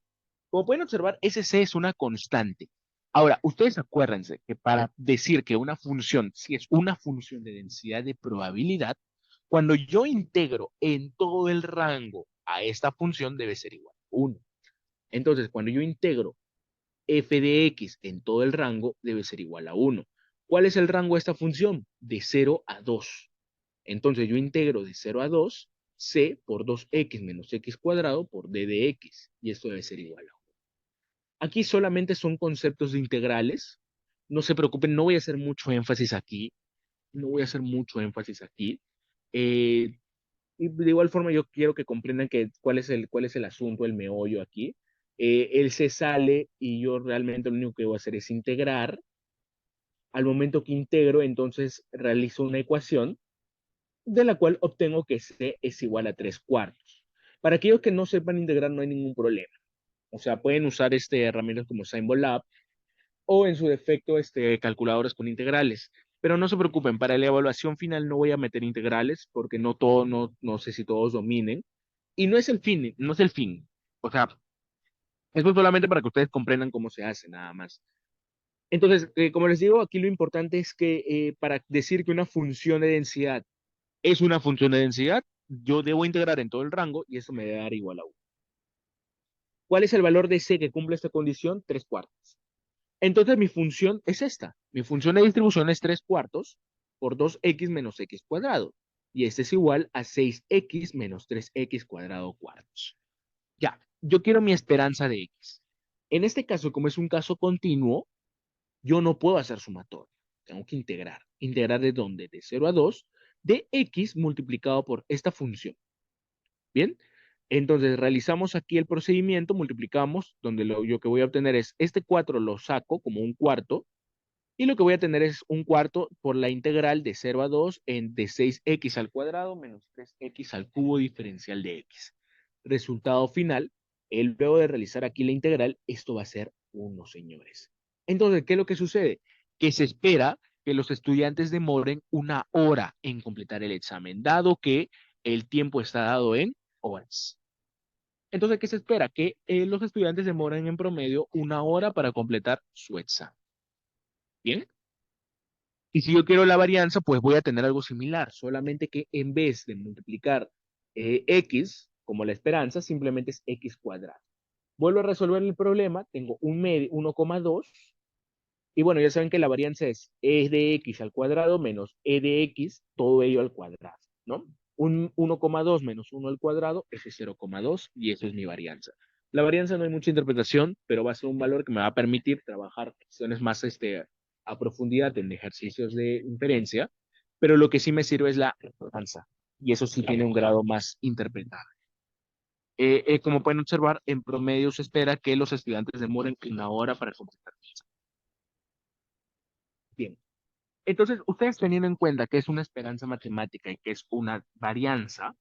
Como pueden observar, ese c es una constante. Ahora, ustedes acuérdense que para decir que una función, si es una función de densidad de probabilidad, cuando yo integro en todo el rango a esta función debe ser igual a 1. Entonces, cuando yo integro f de x en todo el rango debe ser igual a 1. ¿Cuál es el rango de esta función? De 0 a 2. Entonces yo integro de 0 a 2 c por 2x menos x cuadrado por d de x. Y esto debe ser igual a 1. Aquí solamente son conceptos de integrales. No se preocupen, no voy a hacer mucho énfasis aquí. No voy a hacer mucho énfasis aquí. Eh, y de igual forma yo quiero que comprendan que cuál es el asunto, el meollo aquí. Él se sale y yo realmente lo único que voy a hacer es integrar. Al momento que integro, entonces realizo una ecuación de la cual obtengo que c es igual a 3 cuartos. Para aquellos que no sepan integrar no hay ningún problema. O sea, pueden usar herramientas como Symbolab o en su defecto calculadores con integrales. Pero no se preocupen, para la evaluación final no voy a meter integrales porque no sé si todos dominen. Y no es el fin, no es el fin. O sea, eso es solamente para que ustedes comprendan cómo se hace, nada más. Entonces, como les digo, aquí lo importante es que para decir que una función de densidad es una función de densidad, yo debo integrar en todo el rango y eso me debe dar igual a 1. ¿Cuál es el valor de C que cumple esta condición? 3 cuartos. Entonces mi función es esta. Mi función de distribución es 3 cuartos por 2x menos x cuadrado. Y este es igual a 6x menos 3x cuadrado cuartos. Ya, yo quiero mi esperanza de x. En este caso, como es un caso continuo, yo no puedo hacer sumatorio. Tengo que integrar. ¿Integrar de dónde? De 0 a 2 de x multiplicado por esta función. ¿Bien? Entonces realizamos aquí el procedimiento, multiplicamos, donde yo que voy a obtener es este 4 lo saco como un cuarto, y lo que voy a tener es un cuarto por la integral de 0 a 2 de 6x al cuadrado menos 3x al cubo diferencial de x. resultado final, luego de realizar aquí la integral, esto va a ser 1, señores. Entonces, ¿qué es lo que sucede? Que se espera que los estudiantes demoren 1 hora en completar el examen, dado que el tiempo está dado en horas. Entonces, ¿qué se espera? Que los estudiantes demoren en promedio 1 hora para completar su examen. ¿Bien? Y si yo quiero la varianza, pues voy a tener algo similar, solamente que en vez de multiplicar x como la esperanza, simplemente es x cuadrado. Vuelvo a resolver el problema, tengo un medio, 1,2, y bueno, ya saben que la varianza es e de x al cuadrado menos e de x, todo ello al cuadrado, ¿no? Un 1,2 menos 1 al cuadrado, ese es 0,2 y eso es mi varianza. La varianza no hay mucha interpretación, pero va a ser un valor que me va a permitir trabajar cuestiones más a profundidad en ejercicios de inferencia, pero lo que sí me sirve es la varianza, y eso sí tiene un grado más interpretable. Como pueden observar, en promedio se espera que los estudiantes demoren 1 hora para completar. Bien. Entonces, ustedes teniendo en cuenta que es una esperanza matemática y que es una varianza,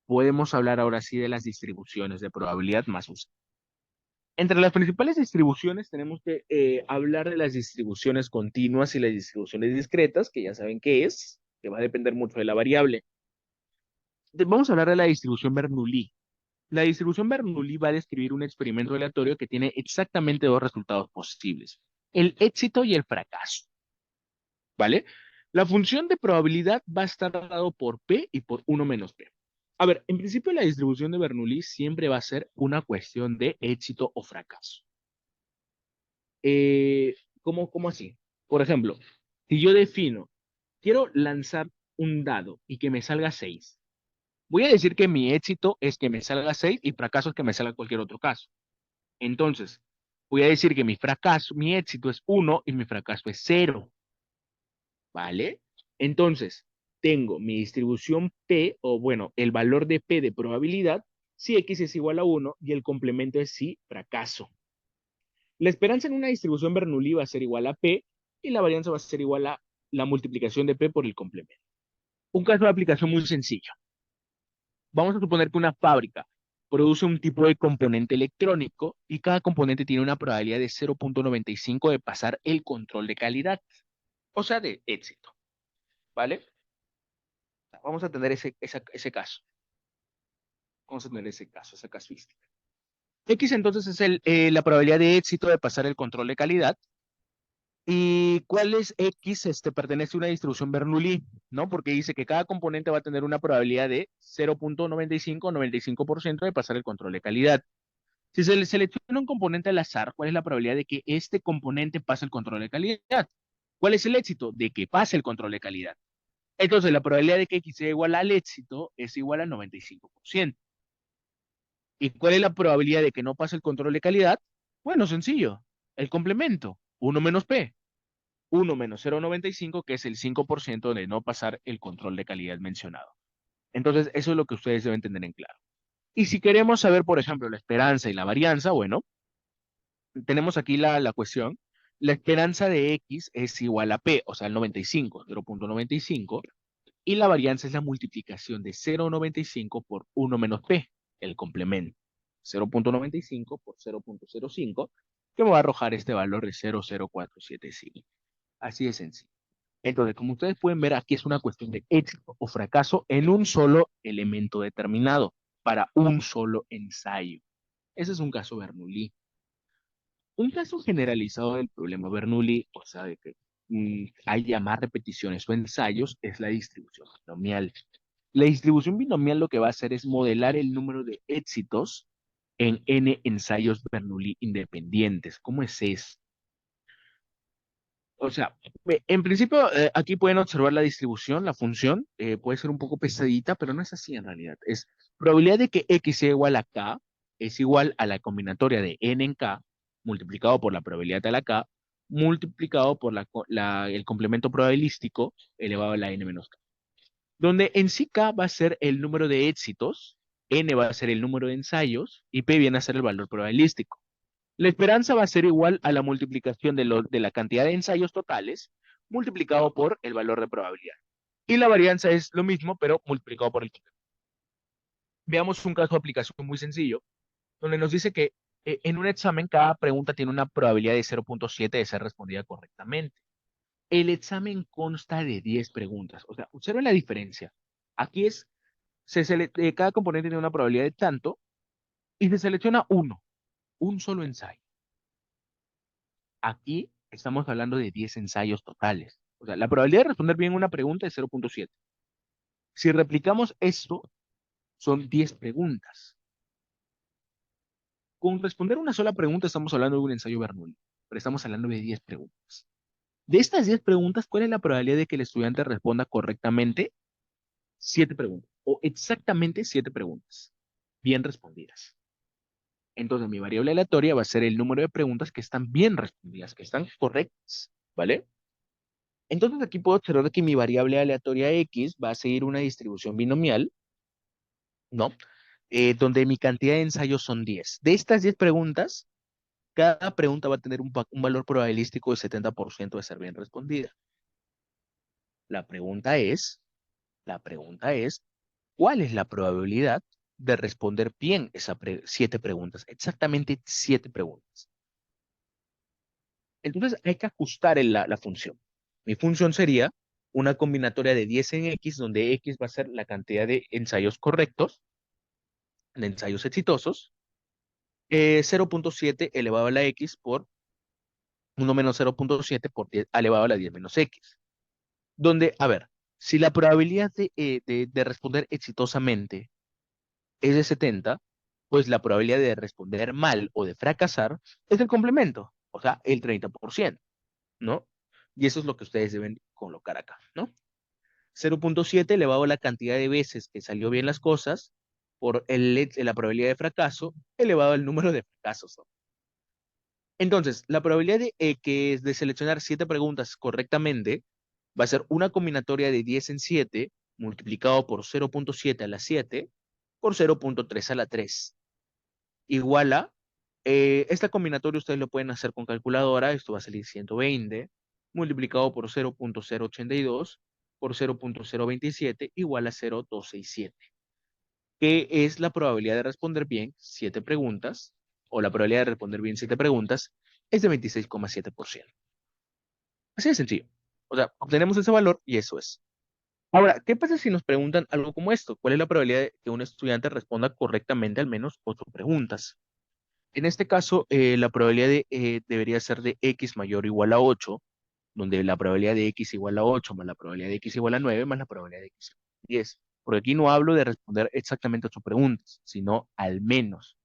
podemos hablar ahora sí de las distribuciones de probabilidad más usadas. Entre las principales distribuciones tenemos que hablar de las distribuciones continuas y las distribuciones discretas, que ya saben qué es, que va a depender mucho de la variable. Vamos a hablar de la distribución Bernoulli. La distribución Bernoulli va a describir un experimento aleatorio que tiene exactamente dos resultados posibles, el éxito y el fracaso. ¿Vale? La función de probabilidad va a estar dado por P y por 1 menos P. A ver, en principio la distribución de Bernoulli siempre va a ser una cuestión de éxito o fracaso. Eh, ¿cómo así? Por ejemplo, si yo defino, quiero lanzar un dado y que me salga 6, voy a decir que mi éxito es que me salga 6 y fracaso es que me salga cualquier otro caso. Entonces, voy a decir que mi fracaso, mi éxito es 1 y mi fracaso es 0. ¿Vale? Entonces, tengo mi distribución P, o bueno, el valor de P de probabilidad, si X es igual a 1 y el complemento es si fracaso. La esperanza en una distribución Bernoulli va a ser igual a P y la varianza va a ser igual a la multiplicación de P por el complemento. Un caso de aplicación muy sencillo. Vamos a suponer que una fábrica produce un tipo de componente electrónico y cada componente tiene una probabilidad de 0,95 de pasar el control de calidad, o sea, de éxito. ¿Vale? Vamos a tener ese caso. Vamos a tener ese caso, esa casuística. X entonces es la probabilidad de éxito de pasar el control de calidad. ¿Y cuál es X? Pertenece a una distribución Bernoulli, ¿no? Porque dice que cada componente va a tener una probabilidad de 0,95 de pasar el control de calidad. Si se le selecciona un componente al azar, ¿cuál es la probabilidad de que este componente pase el control de calidad? ¿Cuál es el éxito? De que pase el control de calidad. Entonces, la probabilidad de que X sea igual al éxito es igual al 95%. ¿Y cuál es la probabilidad de que no pase el control de calidad? Bueno, sencillo. El complemento, 1 menos P. 1 menos 0,95, que es el 5% de no pasar el control de calidad mencionado. Entonces, eso es lo que ustedes deben tener en claro. Y si queremos saber, por ejemplo, la esperanza y la varianza, bueno, tenemos aquí la cuestión. La esperanza de X es igual a P, o sea, el 95, 0,95, y la varianza es la multiplicación de 0,95 por 1 menos P, el complemento. 0,95 por 0,05, que me va a arrojar este valor de 0,0475. Así de sencillo. Entonces, como ustedes pueden ver, aquí es una cuestión de éxito o fracaso en un solo elemento determinado, para un solo ensayo. Ese es un caso Bernoulli. Un caso generalizado del problema Bernoulli, o sea, de que haya más repeticiones o ensayos, es la distribución binomial. La distribución binomial lo que va a hacer es modelar el número de éxitos en n ensayos Bernoulli independientes. ¿Cómo es eso? O sea, en principio, aquí pueden observar la distribución, la función, puede ser un poco pesadita, pero no es así en realidad. Es probabilidad de que x sea igual a k es igual a la combinatoria de n en k multiplicado por la probabilidad de la k multiplicado por el complemento probabilístico elevado a la n menos k. Donde en sí k va a ser el número de éxitos, n va a ser el número de ensayos y p viene a ser el valor probabilístico. La esperanza va a ser igual a la multiplicación de la cantidad de ensayos totales multiplicado por el valor de probabilidad. Y la varianza es lo mismo, pero multiplicado por el tiempo. Veamos un caso de aplicación muy sencillo, donde nos dice que en un examen cada pregunta tiene una probabilidad de 0,7 de ser respondida correctamente. El examen consta de 10 preguntas. O sea, observen la diferencia. Aquí es, cada componente tiene una probabilidad de tanto y se selecciona uno, un solo ensayo. Aquí estamos hablando de 10 ensayos totales. O sea, la probabilidad de responder bien una pregunta es 0,7. Si replicamos esto, son 10 preguntas. Con responder una sola pregunta estamos hablando de un ensayo Bernoulli, pero estamos hablando de 10 preguntas. De estas 10 preguntas, ¿cuál es la probabilidad de que el estudiante responda correctamente? 7 preguntas, o exactamente 7 preguntas, bien respondidas. Entonces, mi variable aleatoria va a ser el número de preguntas que están bien respondidas, que están correctas, ¿vale? Entonces, aquí puedo observar que mi variable aleatoria X va a seguir una distribución binomial, ¿no? Donde mi cantidad de ensayos son 10. De estas 10 preguntas, cada pregunta va a tener un valor probabilístico de 70% de ser bien respondida. La pregunta es, la pregunta es, ¿cuál es la probabilidad de responder bien esas 7 preguntas? Exactamente 7 preguntas. Entonces hay que ajustar la función. Mi función sería una combinatoria de 10 en X, donde X va a ser la cantidad de ensayos correctos, de ensayos exitosos, 0,7 elevado a la X por 1 menos 0,7 por 10 elevado a la 10 menos X. Donde, a ver, si la probabilidad de responder exitosamente es de 70, pues la probabilidad de responder mal o de fracasar es el complemento, o sea, el 30%, ¿no? Y eso es lo que ustedes deben colocar acá, ¿no? 0,7 elevado a la cantidad de veces que salió bien las cosas por la probabilidad de fracaso elevado al número de fracasos, ¿no? Entonces, la probabilidad que es de seleccionar 7 preguntas correctamente va a ser una combinatoria de 10 en 7 multiplicado por 0,7 a la 7 por 0,3 a la 3. Igual a, esta combinatoria ustedes lo pueden hacer con calculadora, esto va a salir 120 multiplicado por 0,082 por 0,027 igual a 0,267, que es la probabilidad de responder bien 7 preguntas, o la probabilidad de responder bien 7 preguntas es de 26,7%. Así de sencillo. O sea, obtenemos ese valor y eso es. Ahora, ¿qué pasa si nos preguntan algo como esto? ¿Cuál es la probabilidad de que un estudiante responda correctamente al menos 8 preguntas? En este caso, la probabilidad debería ser de x mayor o igual a 8, donde la probabilidad de x igual a 8 más la probabilidad de x igual a 9 más la probabilidad de x igual a 10. Porque aquí no hablo de responder exactamente 8 preguntas, sino al menos.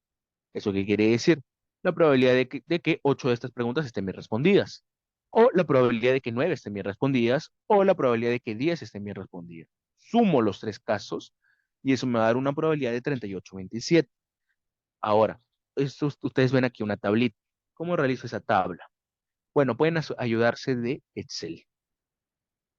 ¿Eso qué quiere decir? La probabilidad de que 8 de estas preguntas estén bien respondidas, o la probabilidad de que 9 estén bien respondidas, o la probabilidad de que 10 estén bien respondidas. Sumo los tres casos y eso me va a dar una probabilidad de 38,27. Ahora, ustedes ven aquí una tablita. ¿Cómo realizo esa tabla? Bueno, pueden ayudarse de Excel.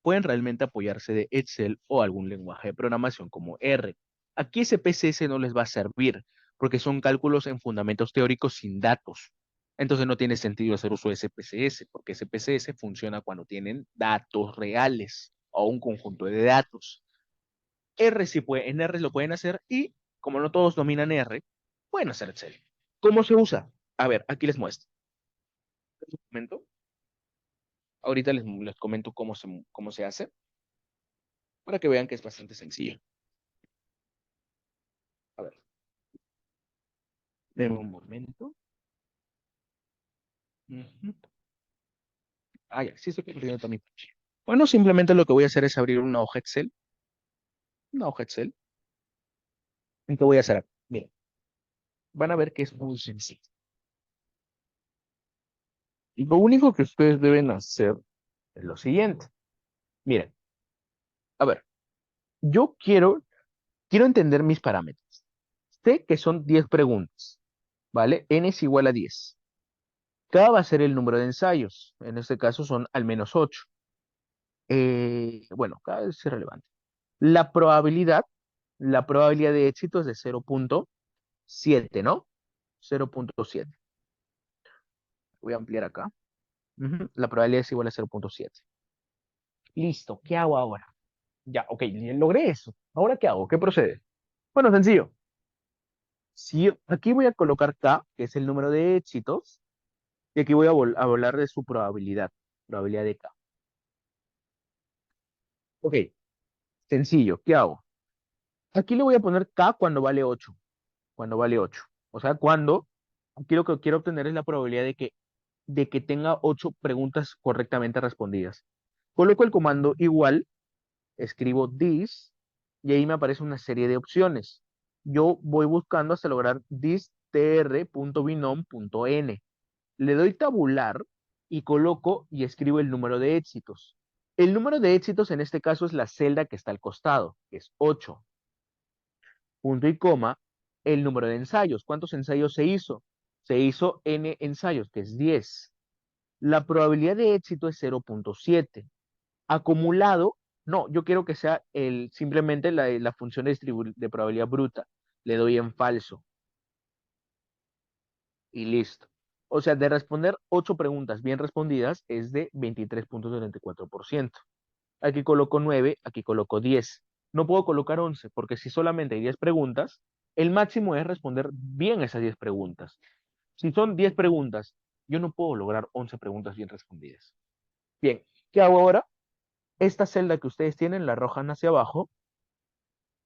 Pueden realmente apoyarse de Excel o algún lenguaje de programación como R. Aquí SPSS no les va a servir porque son cálculos en fundamentos teóricos sin datos. Entonces no tiene sentido hacer uso de SPSS porque SPSS funciona cuando tienen datos reales o un conjunto de datos. R sí puede, en R lo pueden hacer y como no todos dominan R, pueden hacer Excel. ¿Cómo se usa? A ver, aquí les muestro. Un momento. Ahorita les comento cómo se hace para que vean que es bastante sencillo. A ver, denme un momento. Ujú. Ah, ya, sí estoy compartiendo también. Bueno, simplemente lo que voy a hacer es abrir una hoja Excel. ¿Y qué voy a hacer? Miren, van a ver que es muy sencillo. Y lo único que ustedes deben hacer es lo siguiente. Miren, a ver, yo quiero entender mis parámetros. Sé que son 10 preguntas, ¿vale? N es igual a 10. K va a ser el número de ensayos. En este caso son al menos 8. Bueno, K es irrelevante. La probabilidad, la probabilidad de éxito es de 0,7, ¿no? 0,7. Voy a ampliar acá. Ujú. La probabilidad es igual a 0,7. Listo, ¿qué hago ahora? Ya, ok, logré eso. ¿Ahora qué hago? ¿Qué procede? Bueno, sencillo. Si aquí voy a colocar K, que es el número de éxitos, y aquí voy a hablar de su probabilidad de K. Ok, sencillo, ¿qué hago? Aquí le voy a poner K cuando vale 8. O sea, aquí lo que quiero obtener es la probabilidad de que tenga 8 preguntas correctamente respondidas. Coloco el comando igual, escribo this, y ahí me aparece una serie de opciones. Yo voy buscando hasta lograr this tr.binom.n. Le doy tabular y coloco y escribo el número de éxitos. El número de éxitos en este caso es la celda que está al costado, que es 8. Punto y coma, el número de ensayos. ¿Cuántos ensayos se hizo? Se hizo n ensayos, que es 10. La probabilidad de éxito es 0.7. Acumulado, no, yo quiero que sea simplemente la función de probabilidad bruta. Le doy en falso y listo. O sea, de responder 8 preguntas bien respondidas es de 23.74%. Aquí coloco 9, aquí coloco 10. No puedo colocar 11 porque si solamente hay 10 preguntas, el máximo es responder bien esas 10 preguntas. Si son 10 preguntas, yo no puedo lograr 11 preguntas bien respondidas. Bien, ¿qué hago ahora? Esta celda que ustedes tienen la arrojan hacia abajo.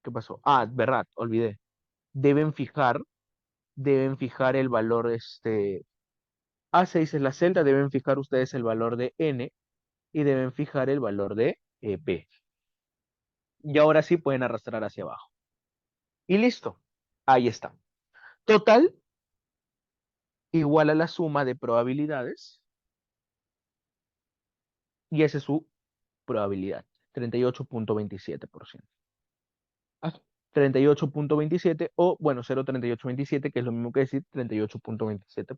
¿Qué pasó? Ah, verdad, olvidé. Deben fijar, deben fijar el valor, A6 es la celda, deben fijar ustedes el valor de N y deben fijar el valor de P. Y ahora sí pueden arrastrar hacia abajo. Y listo. Ahí está. Total igual a la suma de probabilidades y esa es su probabilidad, 38.27%. Ah, 38.27 o, bueno, 0,3827, que es lo mismo que decir 38.27%.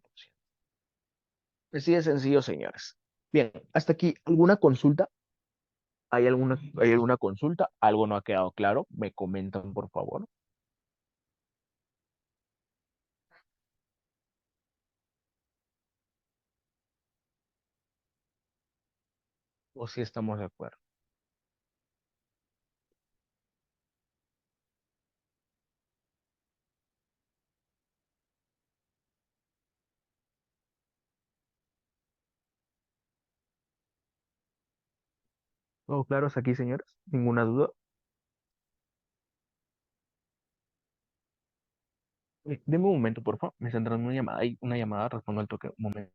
Así de sencillo, señores. Bien, hasta aquí, ¿alguna consulta? ¿Hay alguna consulta? ¿Algo no ha quedado claro? Me comentan, por favor. O si estamos de acuerdo. ¿Todo claro hasta aquí, señores? ¿Ninguna duda? Deme un momento, por favor. Me está entrando una llamada. Hay una llamada, respondo al toque. Un momento.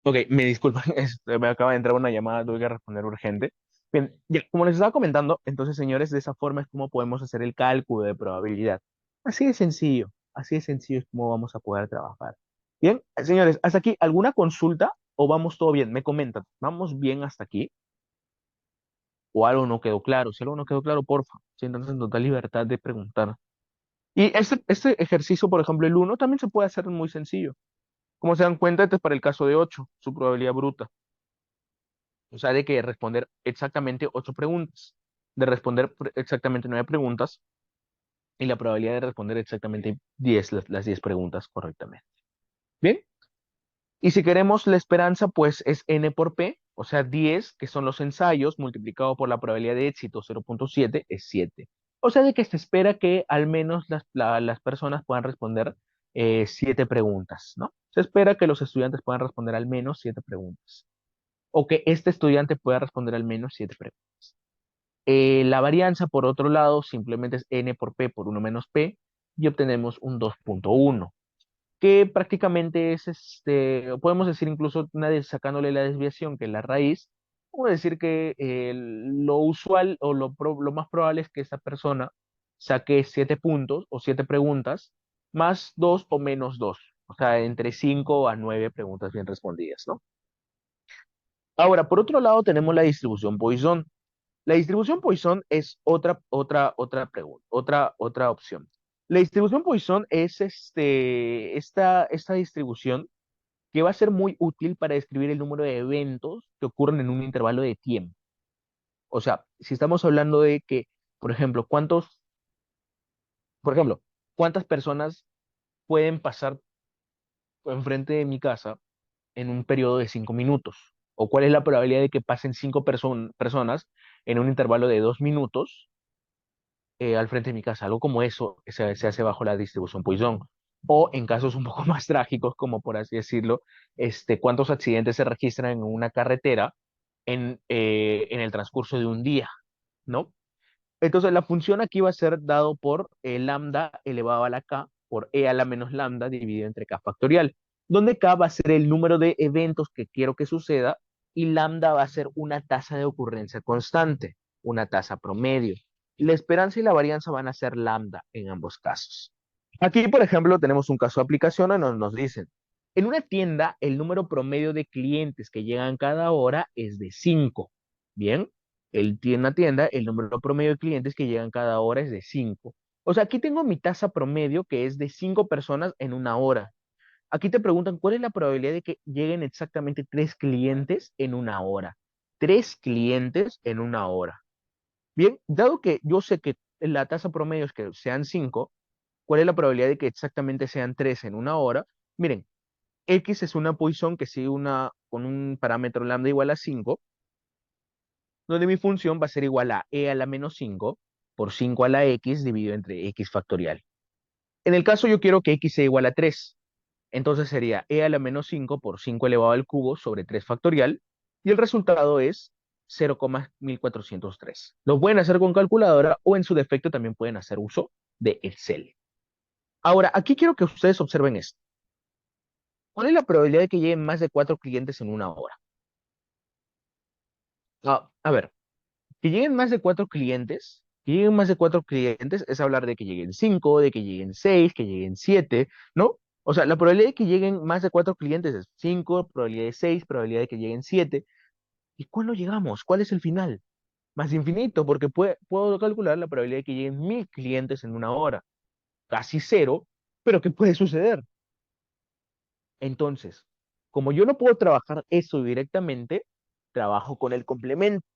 Ok, me disculpan, me acaba de entrar una llamada, tuve que responder urgente. Bien, ya, como les estaba comentando, entonces, señores, de esa forma es como podemos hacer el cálculo de probabilidad. Así de sencillo es como vamos a poder trabajar. Bien, señores, hasta aquí, ¿alguna consulta o vamos todo bien? Me comentan, ¿vamos bien hasta aquí? ¿O algo no quedó claro? Si algo no quedó claro, porfa, siéntanse en total libertad de preguntar. Y este ejercicio, por ejemplo, el uno también se puede hacer muy sencillo. Como se dan cuenta, este es para el caso de 8 su probabilidad bruta. O sea, de que responder exactamente 8 preguntas, de responder exactamente 9 preguntas y la probabilidad de responder exactamente 10 las 10 preguntas correctamente. Bien, y si queremos la esperanza, pues es n por p, o sea, 10, que son los ensayos, multiplicado por la probabilidad de éxito 0,7, es 7. O sea, de que se espera que al menos las personas puedan responder 7 preguntas, ¿no? Se espera que los estudiantes puedan responder al menos 7 preguntas. O que este estudiante pueda responder al menos 7 preguntas. La varianza, por otro lado, simplemente es n por p por uno menos p y obtenemos un 2,1, que prácticamente es, podemos decir incluso sacándole la desviación, que es la raíz, podemos decir que lo usual o lo más probable es que esta persona saque 7 puntos o 7 preguntas, más 2 o menos 2, o sea, entre 5 a 9 preguntas bien respondidas, ¿no? Ahora, por otro lado, tenemos la distribución Poisson. La distribución Poisson es otra pregunta, otra opción. La distribución Poisson es esta distribución que va a ser muy útil para describir el número de eventos que ocurren en un intervalo de tiempo. O sea, si estamos hablando de que, por ejemplo, por ejemplo, cuántas personas pueden pasar enfrente de mi casa en un periodo de 5 minutos, o cuál es la probabilidad de que pasen cinco personas en un intervalo de 2 minutos al frente de mi casa. Algo como eso se hace bajo la distribución Poisson. O en casos un poco más trágicos, como por así decirlo, cuántos accidentes se registran en una carretera en el transcurso de un día, ¿no? Entonces la función aquí va a ser dado por lambda elevado a la k por e a la menos lambda dividido entre k factorial, donde k va a ser el número de eventos que quiero que suceda y lambda va a ser una tasa de ocurrencia constante, una tasa promedio. La esperanza y la varianza van a ser lambda en ambos casos. Aquí, por ejemplo, tenemos un caso de aplicación donde nos dicen, en una tienda el número promedio de clientes que llegan cada hora es de 5. Bien, en una tienda el número promedio de clientes que llegan cada hora es de 5. O sea, aquí tengo mi tasa promedio que es de 5 personas en una hora. Aquí te preguntan cuál es la probabilidad de que lleguen exactamente 3 clientes en una hora. 3 clientes en una hora. Bien, dado que yo sé que la tasa promedio es que sean 5, ¿cuál es la probabilidad de que exactamente sean 3 en una hora? Miren, X es una Poisson que sigue con un parámetro lambda igual a 5, donde mi función va a ser igual a e a la menos 5 por 5 a la x dividido entre x factorial. En el caso yo quiero que x sea igual a 3, entonces sería e a la menos 5 por 5 elevado al cubo sobre 3 factorial, y el resultado es 0,1403. Lo pueden hacer con calculadora o en su defecto también pueden hacer uso de Excel. Ahora, aquí quiero que ustedes observen esto. ¿Cuál es la probabilidad de que lleguen más de 4 clientes en una hora? A ver, que lleguen más de 4 clientes es hablar de que lleguen 5, de que lleguen 6, que lleguen 7, ¿no? O sea, la probabilidad de que lleguen más de 4 clientes es 5, probabilidad de 6, probabilidad de que lleguen 7. ¿Y cuándo llegamos? ¿Cuál es el final? Más infinito, porque puedo calcular la probabilidad de que lleguen 1000 clientes en una hora. Casi cero, pero ¿qué puede suceder? Entonces, como yo no puedo trabajar eso directamente, trabajo con el complemento.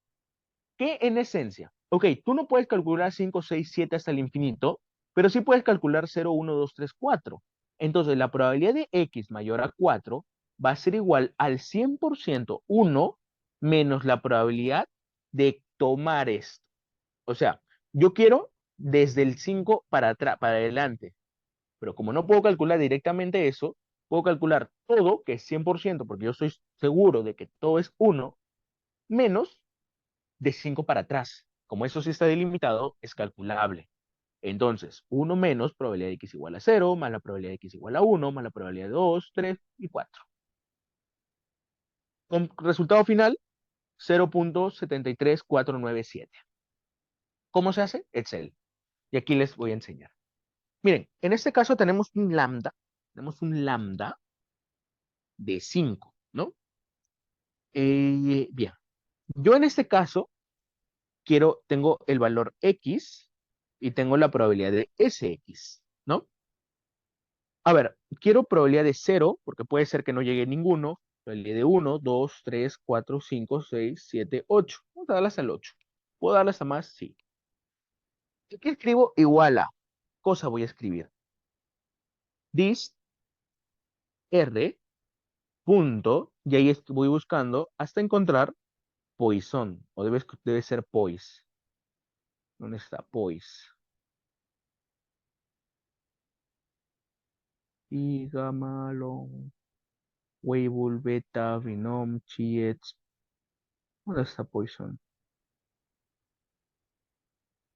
¿Qué en esencia? Ok, tú no puedes calcular 5, 6, 7 hasta el infinito, pero sí puedes calcular 0, 1, 2, 3, 4. Entonces, la probabilidad de x mayor a 4 va a ser igual al 100% 1 menos la probabilidad de tomar esto. O sea, yo quiero desde el 5 para atrás, para adelante, pero como no puedo calcular directamente eso, puedo calcular todo, que es 100%, porque yo estoy seguro de que todo es 1 menos de 5 para atrás. Como eso sí está delimitado, es calculable. Entonces, 1 menos probabilidad de x igual a 0, más la probabilidad de x igual a 1, más la probabilidad de 2, 3 y 4. Con resultado final, 0.73497. ¿Cómo se hace? Excel. Y aquí les voy a enseñar. Miren, en este caso tenemos un lambda de 5, ¿no? Bien, yo en este caso tengo el valor X y tengo la probabilidad de SX, ¿no? A ver, quiero probabilidad de 0, porque puede ser que no llegue ninguno. Probabilidad de 1, 2, 3, 4, 5, 6, 7, 8. Vamos a darlas al 8. ¿Puedo darlas a más? Sí. Aquí escribo igual a. Cosa voy a escribir. This R punto, y ahí voy buscando hasta encontrar Poisson, o debe ser Poise. ¿Dónde está Poise? Y gamma, long, Weibull, beta, binom, chi, x. ¿Dónde está Poisson?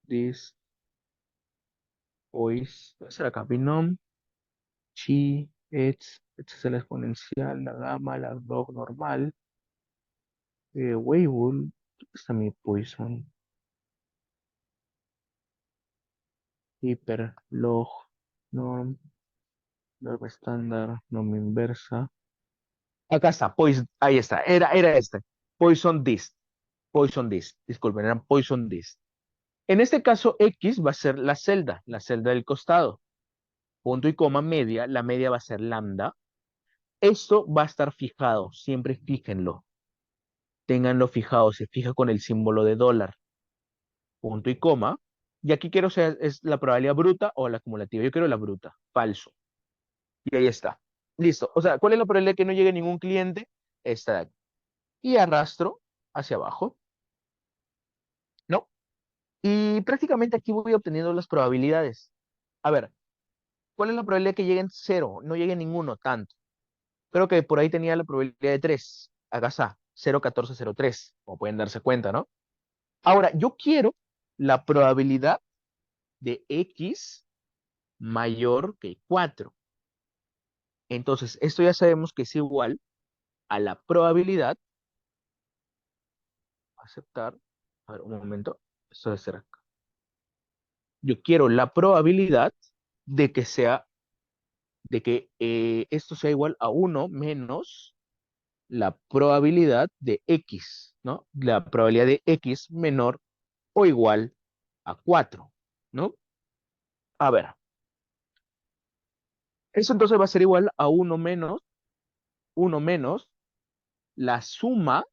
This, Poise. Debe ser acá. Binom, chi, x. Esta es la exponencial, la gamma, la log normal. Weibull. ¿Dónde está mi Poisson? Hiper, log, norm, norma estándar, norma inversa. Acá está, Poison, ahí está, era este. Poison Dist, Poison Dist, disculpen, eran Poison Dist. En este caso, X va a ser la celda del costado. Punto y coma media, la media va a ser lambda. Esto va a estar fijado, siempre fíjenlo. Ténganlo fijado, se fija con el símbolo de dólar. Punto y coma. Y aquí quiero ser, es la probabilidad bruta o la acumulativa. Yo quiero la bruta, falso. Y ahí está. Listo. O sea, ¿cuál es la probabilidad de que no llegue ningún cliente? Esta de aquí. Y arrastro hacia abajo, ¿no? Y prácticamente aquí voy obteniendo las probabilidades. A ver, ¿cuál es la probabilidad que lleguen cero? No llegue ninguno, tanto. Creo que por ahí tenía la probabilidad de 3. Acá está, 0,1403, como pueden darse cuenta, ¿no? Ahora, yo quiero la probabilidad de X mayor que 4. Entonces, esto ya sabemos que es igual a la probabilidad, aceptar, a ver, un momento, esto debe ser acá. Yo quiero la probabilidad de que sea esto sea igual a 1 menos la probabilidad de X, ¿no? La probabilidad de X menor o igual a 4, ¿no? A ver, eso entonces va a ser igual a uno menos la suma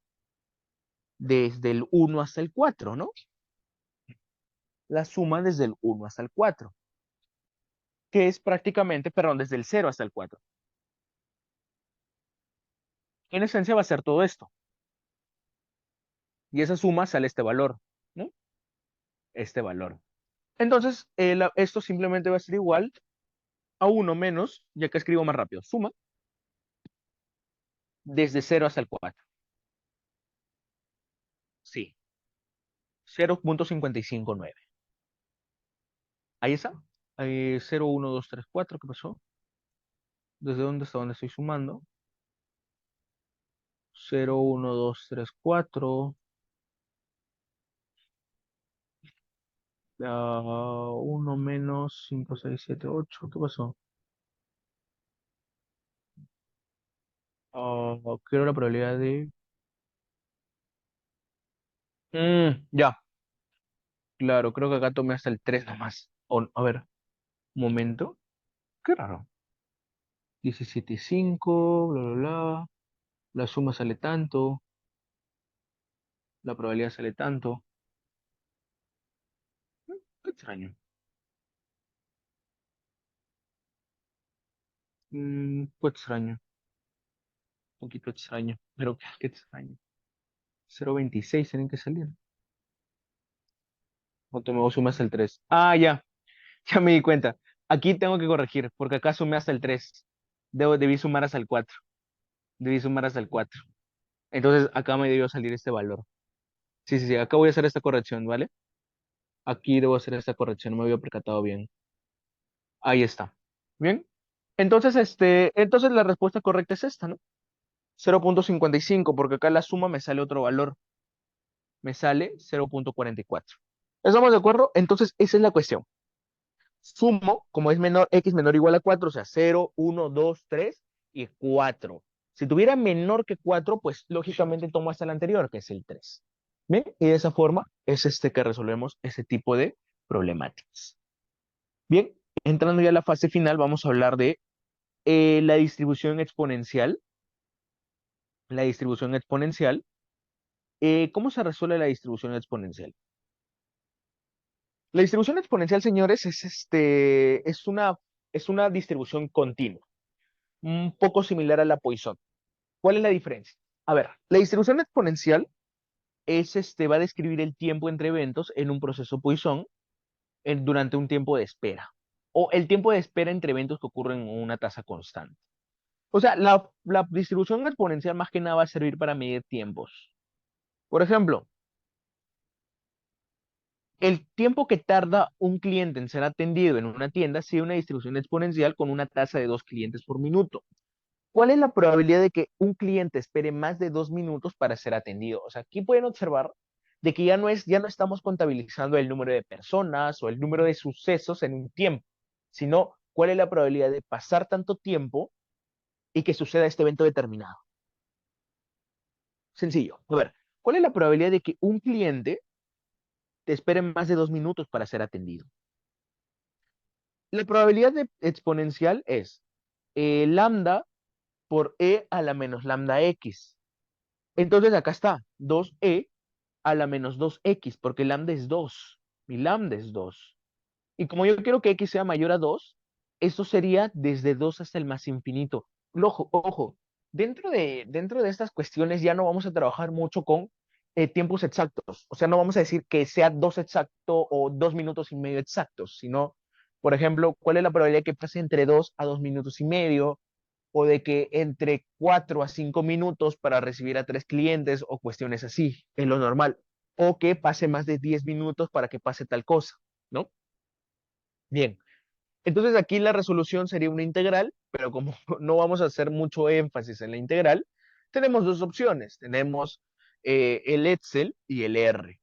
desde el 1 hasta el 4, ¿no? La suma desde el 1 hasta el 4, que es prácticamente, perdón, desde el 0 hasta el 4. En esencia va a ser todo esto. Y esa suma sale este valor, ¿no? Este valor. Entonces, esto simplemente va a ser igual a 1 menos, ya que escribo más rápido, suma desde 0 hasta el 4. Sí, 0,559. Ahí está. Ahí, 0, 1, 2, 3, 4. ¿Qué pasó? ¿Desde dónde hasta dónde estoy sumando? 0, 1, 2, 3, 4. 1 menos 5, 6, 7, 8. ¿Qué pasó? Quiero la probabilidad de... Ya, claro, creo que acá tomé hasta el 3 nomás. A ver, un momento. Qué raro. 17,5, bla, bla, bla. La suma sale tanto, la probabilidad sale tanto. Qué extraño. Fue extraño, un poquito extraño, pero qué extraño. 0,26 tienen que salir. O te me sumas el 3. Ah, ya, ya me di cuenta. Aquí tengo que corregir, porque acá sumé hasta el 3. Debí sumar hasta el 4. Debí sumar hasta el 4. Entonces acá me debió salir este valor. Sí, sí, sí, acá voy a hacer esta corrección, ¿vale? Aquí debo hacer esta corrección, no me había percatado bien. Ahí está. Bien. Entonces, entonces la respuesta correcta es esta, ¿no? 0.55, porque acá la suma me sale otro valor, me sale 0.44. ¿Estamos de acuerdo? Entonces, esa es la cuestión. Sumo, como es menor, x menor o igual a 4, o sea, 0, 1, 2, 3 y 4. Si tuviera menor que 4, pues lógicamente tomo hasta el anterior, que es el 3. ¿Bien? Y de esa forma es que resolvemos ese tipo de problemáticas. Bien, entrando ya a la fase final, vamos a hablar de la distribución exponencial. La distribución exponencial. ¿Cómo se resuelve la distribución exponencial? La distribución exponencial, señores, es una distribución continua, un poco similar a la Poisson. ¿Cuál es la diferencia? A ver, la distribución exponencial va a describir el tiempo entre eventos en un proceso Poisson durante un tiempo de espera, o el tiempo de espera entre eventos que ocurren en una tasa constante. O sea, la distribución exponencial más que nada va a servir para medir tiempos. Por ejemplo, el tiempo que tarda un cliente en ser atendido en una tienda sigue una distribución exponencial con una tasa de 2 clientes por minuto. ¿Cuál es la probabilidad de que un cliente espere más de 2 minutos para ser atendido? O sea, aquí pueden observar de que ya no estamos contabilizando el número de personas o el número de sucesos en un tiempo, sino cuál es la probabilidad de pasar tanto tiempo y que suceda este evento determinado. Sencillo. A ver, ¿cuál es la probabilidad de que un cliente te espere más de 2 minutos para ser atendido? La probabilidad exponencial es lambda por e a la menos lambda x. Entonces acá está, 2e a la menos 2x, porque lambda es 2. Mi lambda es 2. Y como yo quiero que x sea mayor a 2, esto sería desde 2 hasta el más infinito. Ojo, ojo, dentro de estas cuestiones ya no vamos a trabajar mucho con tiempos exactos. O sea, no vamos a decir que sea 2 exacto o 2 minutos y medio exactos, sino, por ejemplo, cuál es la probabilidad que pase entre 2 a 2 minutos y medio, o de que entre 4 a 5 minutos para recibir a 3 clientes o cuestiones así, es lo normal. O que pase más de 10 minutos para que pase tal cosa, ¿no? Bien, entonces aquí la resolución sería una integral, pero como no vamos a hacer mucho énfasis en la integral, tenemos dos opciones. Tenemos el Excel y el R.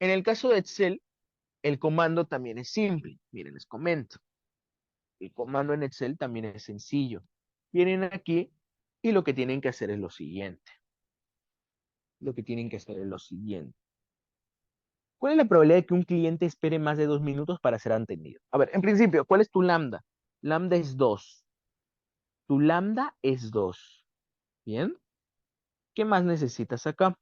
En el caso de Excel, el comando también es simple. Miren, les comento. El comando en Excel también es sencillo. Vienen aquí y lo que tienen que hacer es lo siguiente. Lo que tienen que hacer es lo siguiente. ¿Cuál es la probabilidad de que un cliente espere más de 2 minutos para ser atendido? A ver, en principio, ¿cuál es tu lambda? Lambda es 2. Tu lambda es 2. ¿Bien? ¿Qué más necesitas acá?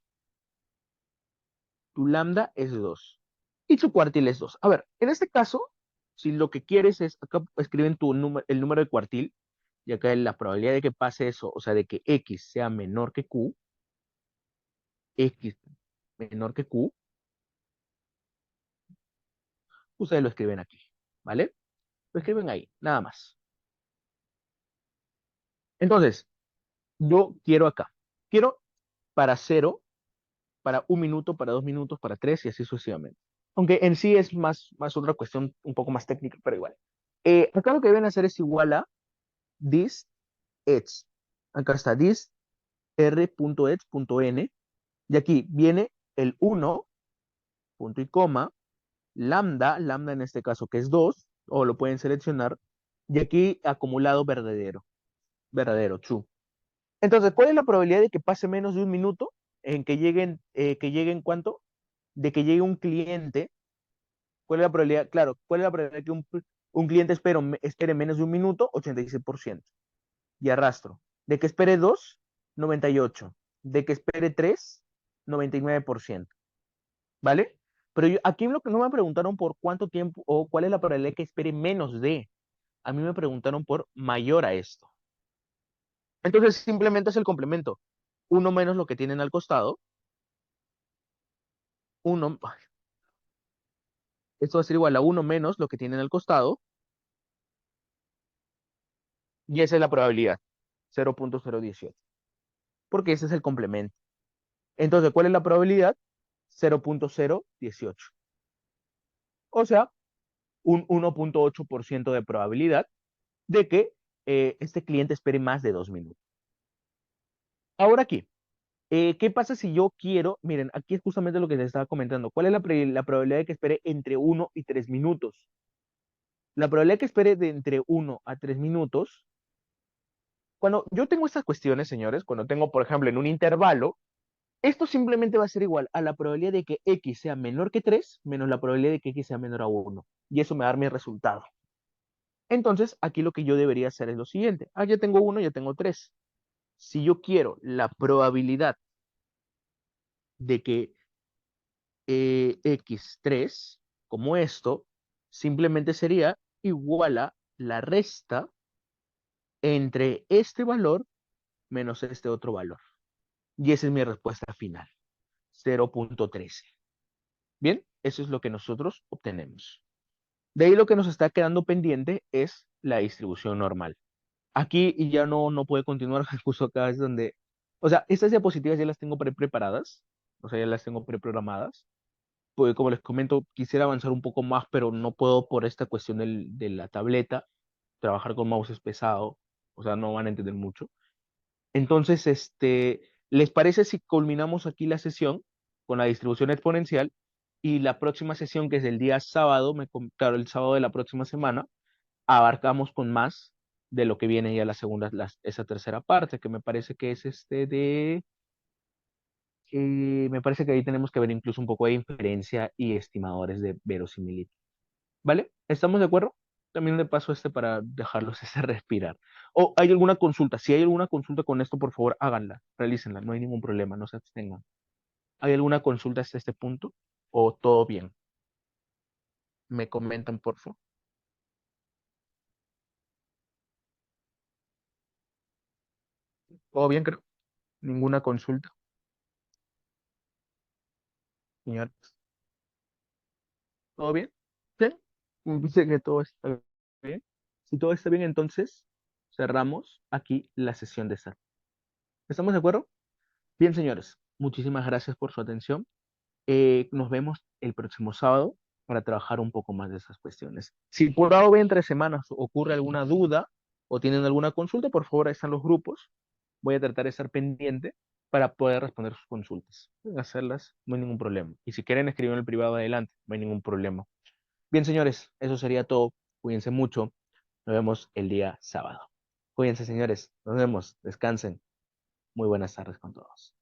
Tu lambda es 2. Y tu cuartil es 2. A ver, en este caso, si lo que quieres es, acá escriben el número de cuartil, y acá la probabilidad de que pase eso, o sea, de que x sea menor que q, x menor que q, ustedes lo escriben aquí, ¿vale? Lo escriben ahí, nada más. Entonces, yo quiero acá, quiero para 0, para 1 minuto, para 2 minutos, para 3 y así sucesivamente. Aunque en sí es más otra cuestión un poco más técnica, pero igual. Acá lo que deben hacer es igual a this edge. Acá está this r.edge.n. Y aquí viene el 1, punto y coma, lambda en este caso que es 2 o lo pueden seleccionar. Y aquí acumulado verdadero, true. Entonces, ¿cuál es la probabilidad de que pase menos de 1 minuto en que lleguen cuánto? De que llegue un cliente. ¿Cuál es la probabilidad? Claro, ¿cuál es la probabilidad de que un cliente espere menos de 1 minuto? 86%. Y arrastro. De que espere 2, 98. De que espere 3, 99%. ¿Vale? Pero aquí lo que no me preguntaron por cuánto tiempo o cuál es la probabilidad de que espere menos de. A mí me preguntaron por mayor a esto. Entonces simplemente es el complemento. Uno menos lo que tienen al costado. Uno, esto va a ser igual a uno menos lo que tienen al costado. Y esa es la probabilidad. 0.018. Porque ese es el complemento. Entonces, ¿cuál es la probabilidad? 0.018. O sea, un 1.8% de probabilidad de que este cliente espere más de 2 minutos. Ahora aquí, ¿qué pasa si yo quiero? Miren, aquí es justamente lo que les estaba comentando. ¿Cuál es la probabilidad de que espere entre 1 y 3 minutos? La probabilidad de que espere de entre 1 a 3 minutos, cuando yo tengo estas cuestiones, señores, cuando tengo, por ejemplo, en un intervalo, esto simplemente va a ser igual a la probabilidad de que x sea menor que 3 menos la probabilidad de que x sea menor a 1. Y eso me da mi resultado. Entonces, aquí lo que yo debería hacer es lo siguiente. Ah, ya tengo 1, ya tengo 3. Si yo quiero la probabilidad de que x3, como esto, simplemente sería igual a la resta entre este valor menos este otro valor. Y esa es mi respuesta final, 0.13. Bien, eso es lo que nosotros obtenemos. De ahí lo que nos está quedando pendiente es la distribución normal. Aquí y ya no puede continuar, justo acá es donde, o sea, estas diapositivas ya las tengo preparadas, o sea, ya las tengo preprogramadas. Pues como les comento, quisiera avanzar un poco más, pero no puedo por esta cuestión de la tableta. Trabajar con mouse es pesado, o sea, no van a entender mucho. Entonces, ¿les parece si culminamos aquí la sesión con la distribución exponencial y la próxima sesión, que es el día sábado, claro, el sábado de la próxima semana, abarcamos con más de lo que viene ya la segunda, esa tercera parte, que me parece que es me parece que ahí tenemos que ver incluso un poco de inferencia y estimadores de verosimilitud. ¿Vale? ¿Estamos de acuerdo? También le paso para dejarlos respirar. ¿O hay alguna consulta? Si hay alguna consulta con esto, por favor, háganla, realícenla, no hay ningún problema, no se abstengan. ¿Hay alguna consulta hasta este punto? ¿O todo bien? Me comentan, por favor. ¿Todo bien, creo? ¿Ninguna consulta, señor? ¿Todo bien? ¿Sí? Dice que todo está bien. Si todo está bien, entonces cerramos aquí la sesión de SAT. ¿Estamos de acuerdo? Bien, señores, muchísimas gracias por su atención. Nos vemos el próximo sábado para trabajar un poco más de esas cuestiones. Si por ahora entre semanas ocurre alguna duda o tienen alguna consulta, por favor, ahí están los grupos. Voy a tratar de estar pendiente para poder responder sus consultas. Pueden hacerlas, no hay ningún problema. Y si quieren escribir en el privado, adelante, no hay ningún problema. Bien, señores, eso sería todo. Cuídense mucho. Nos vemos el día sábado. Cuídense, señores. Nos vemos. Descansen. Muy buenas tardes con todos.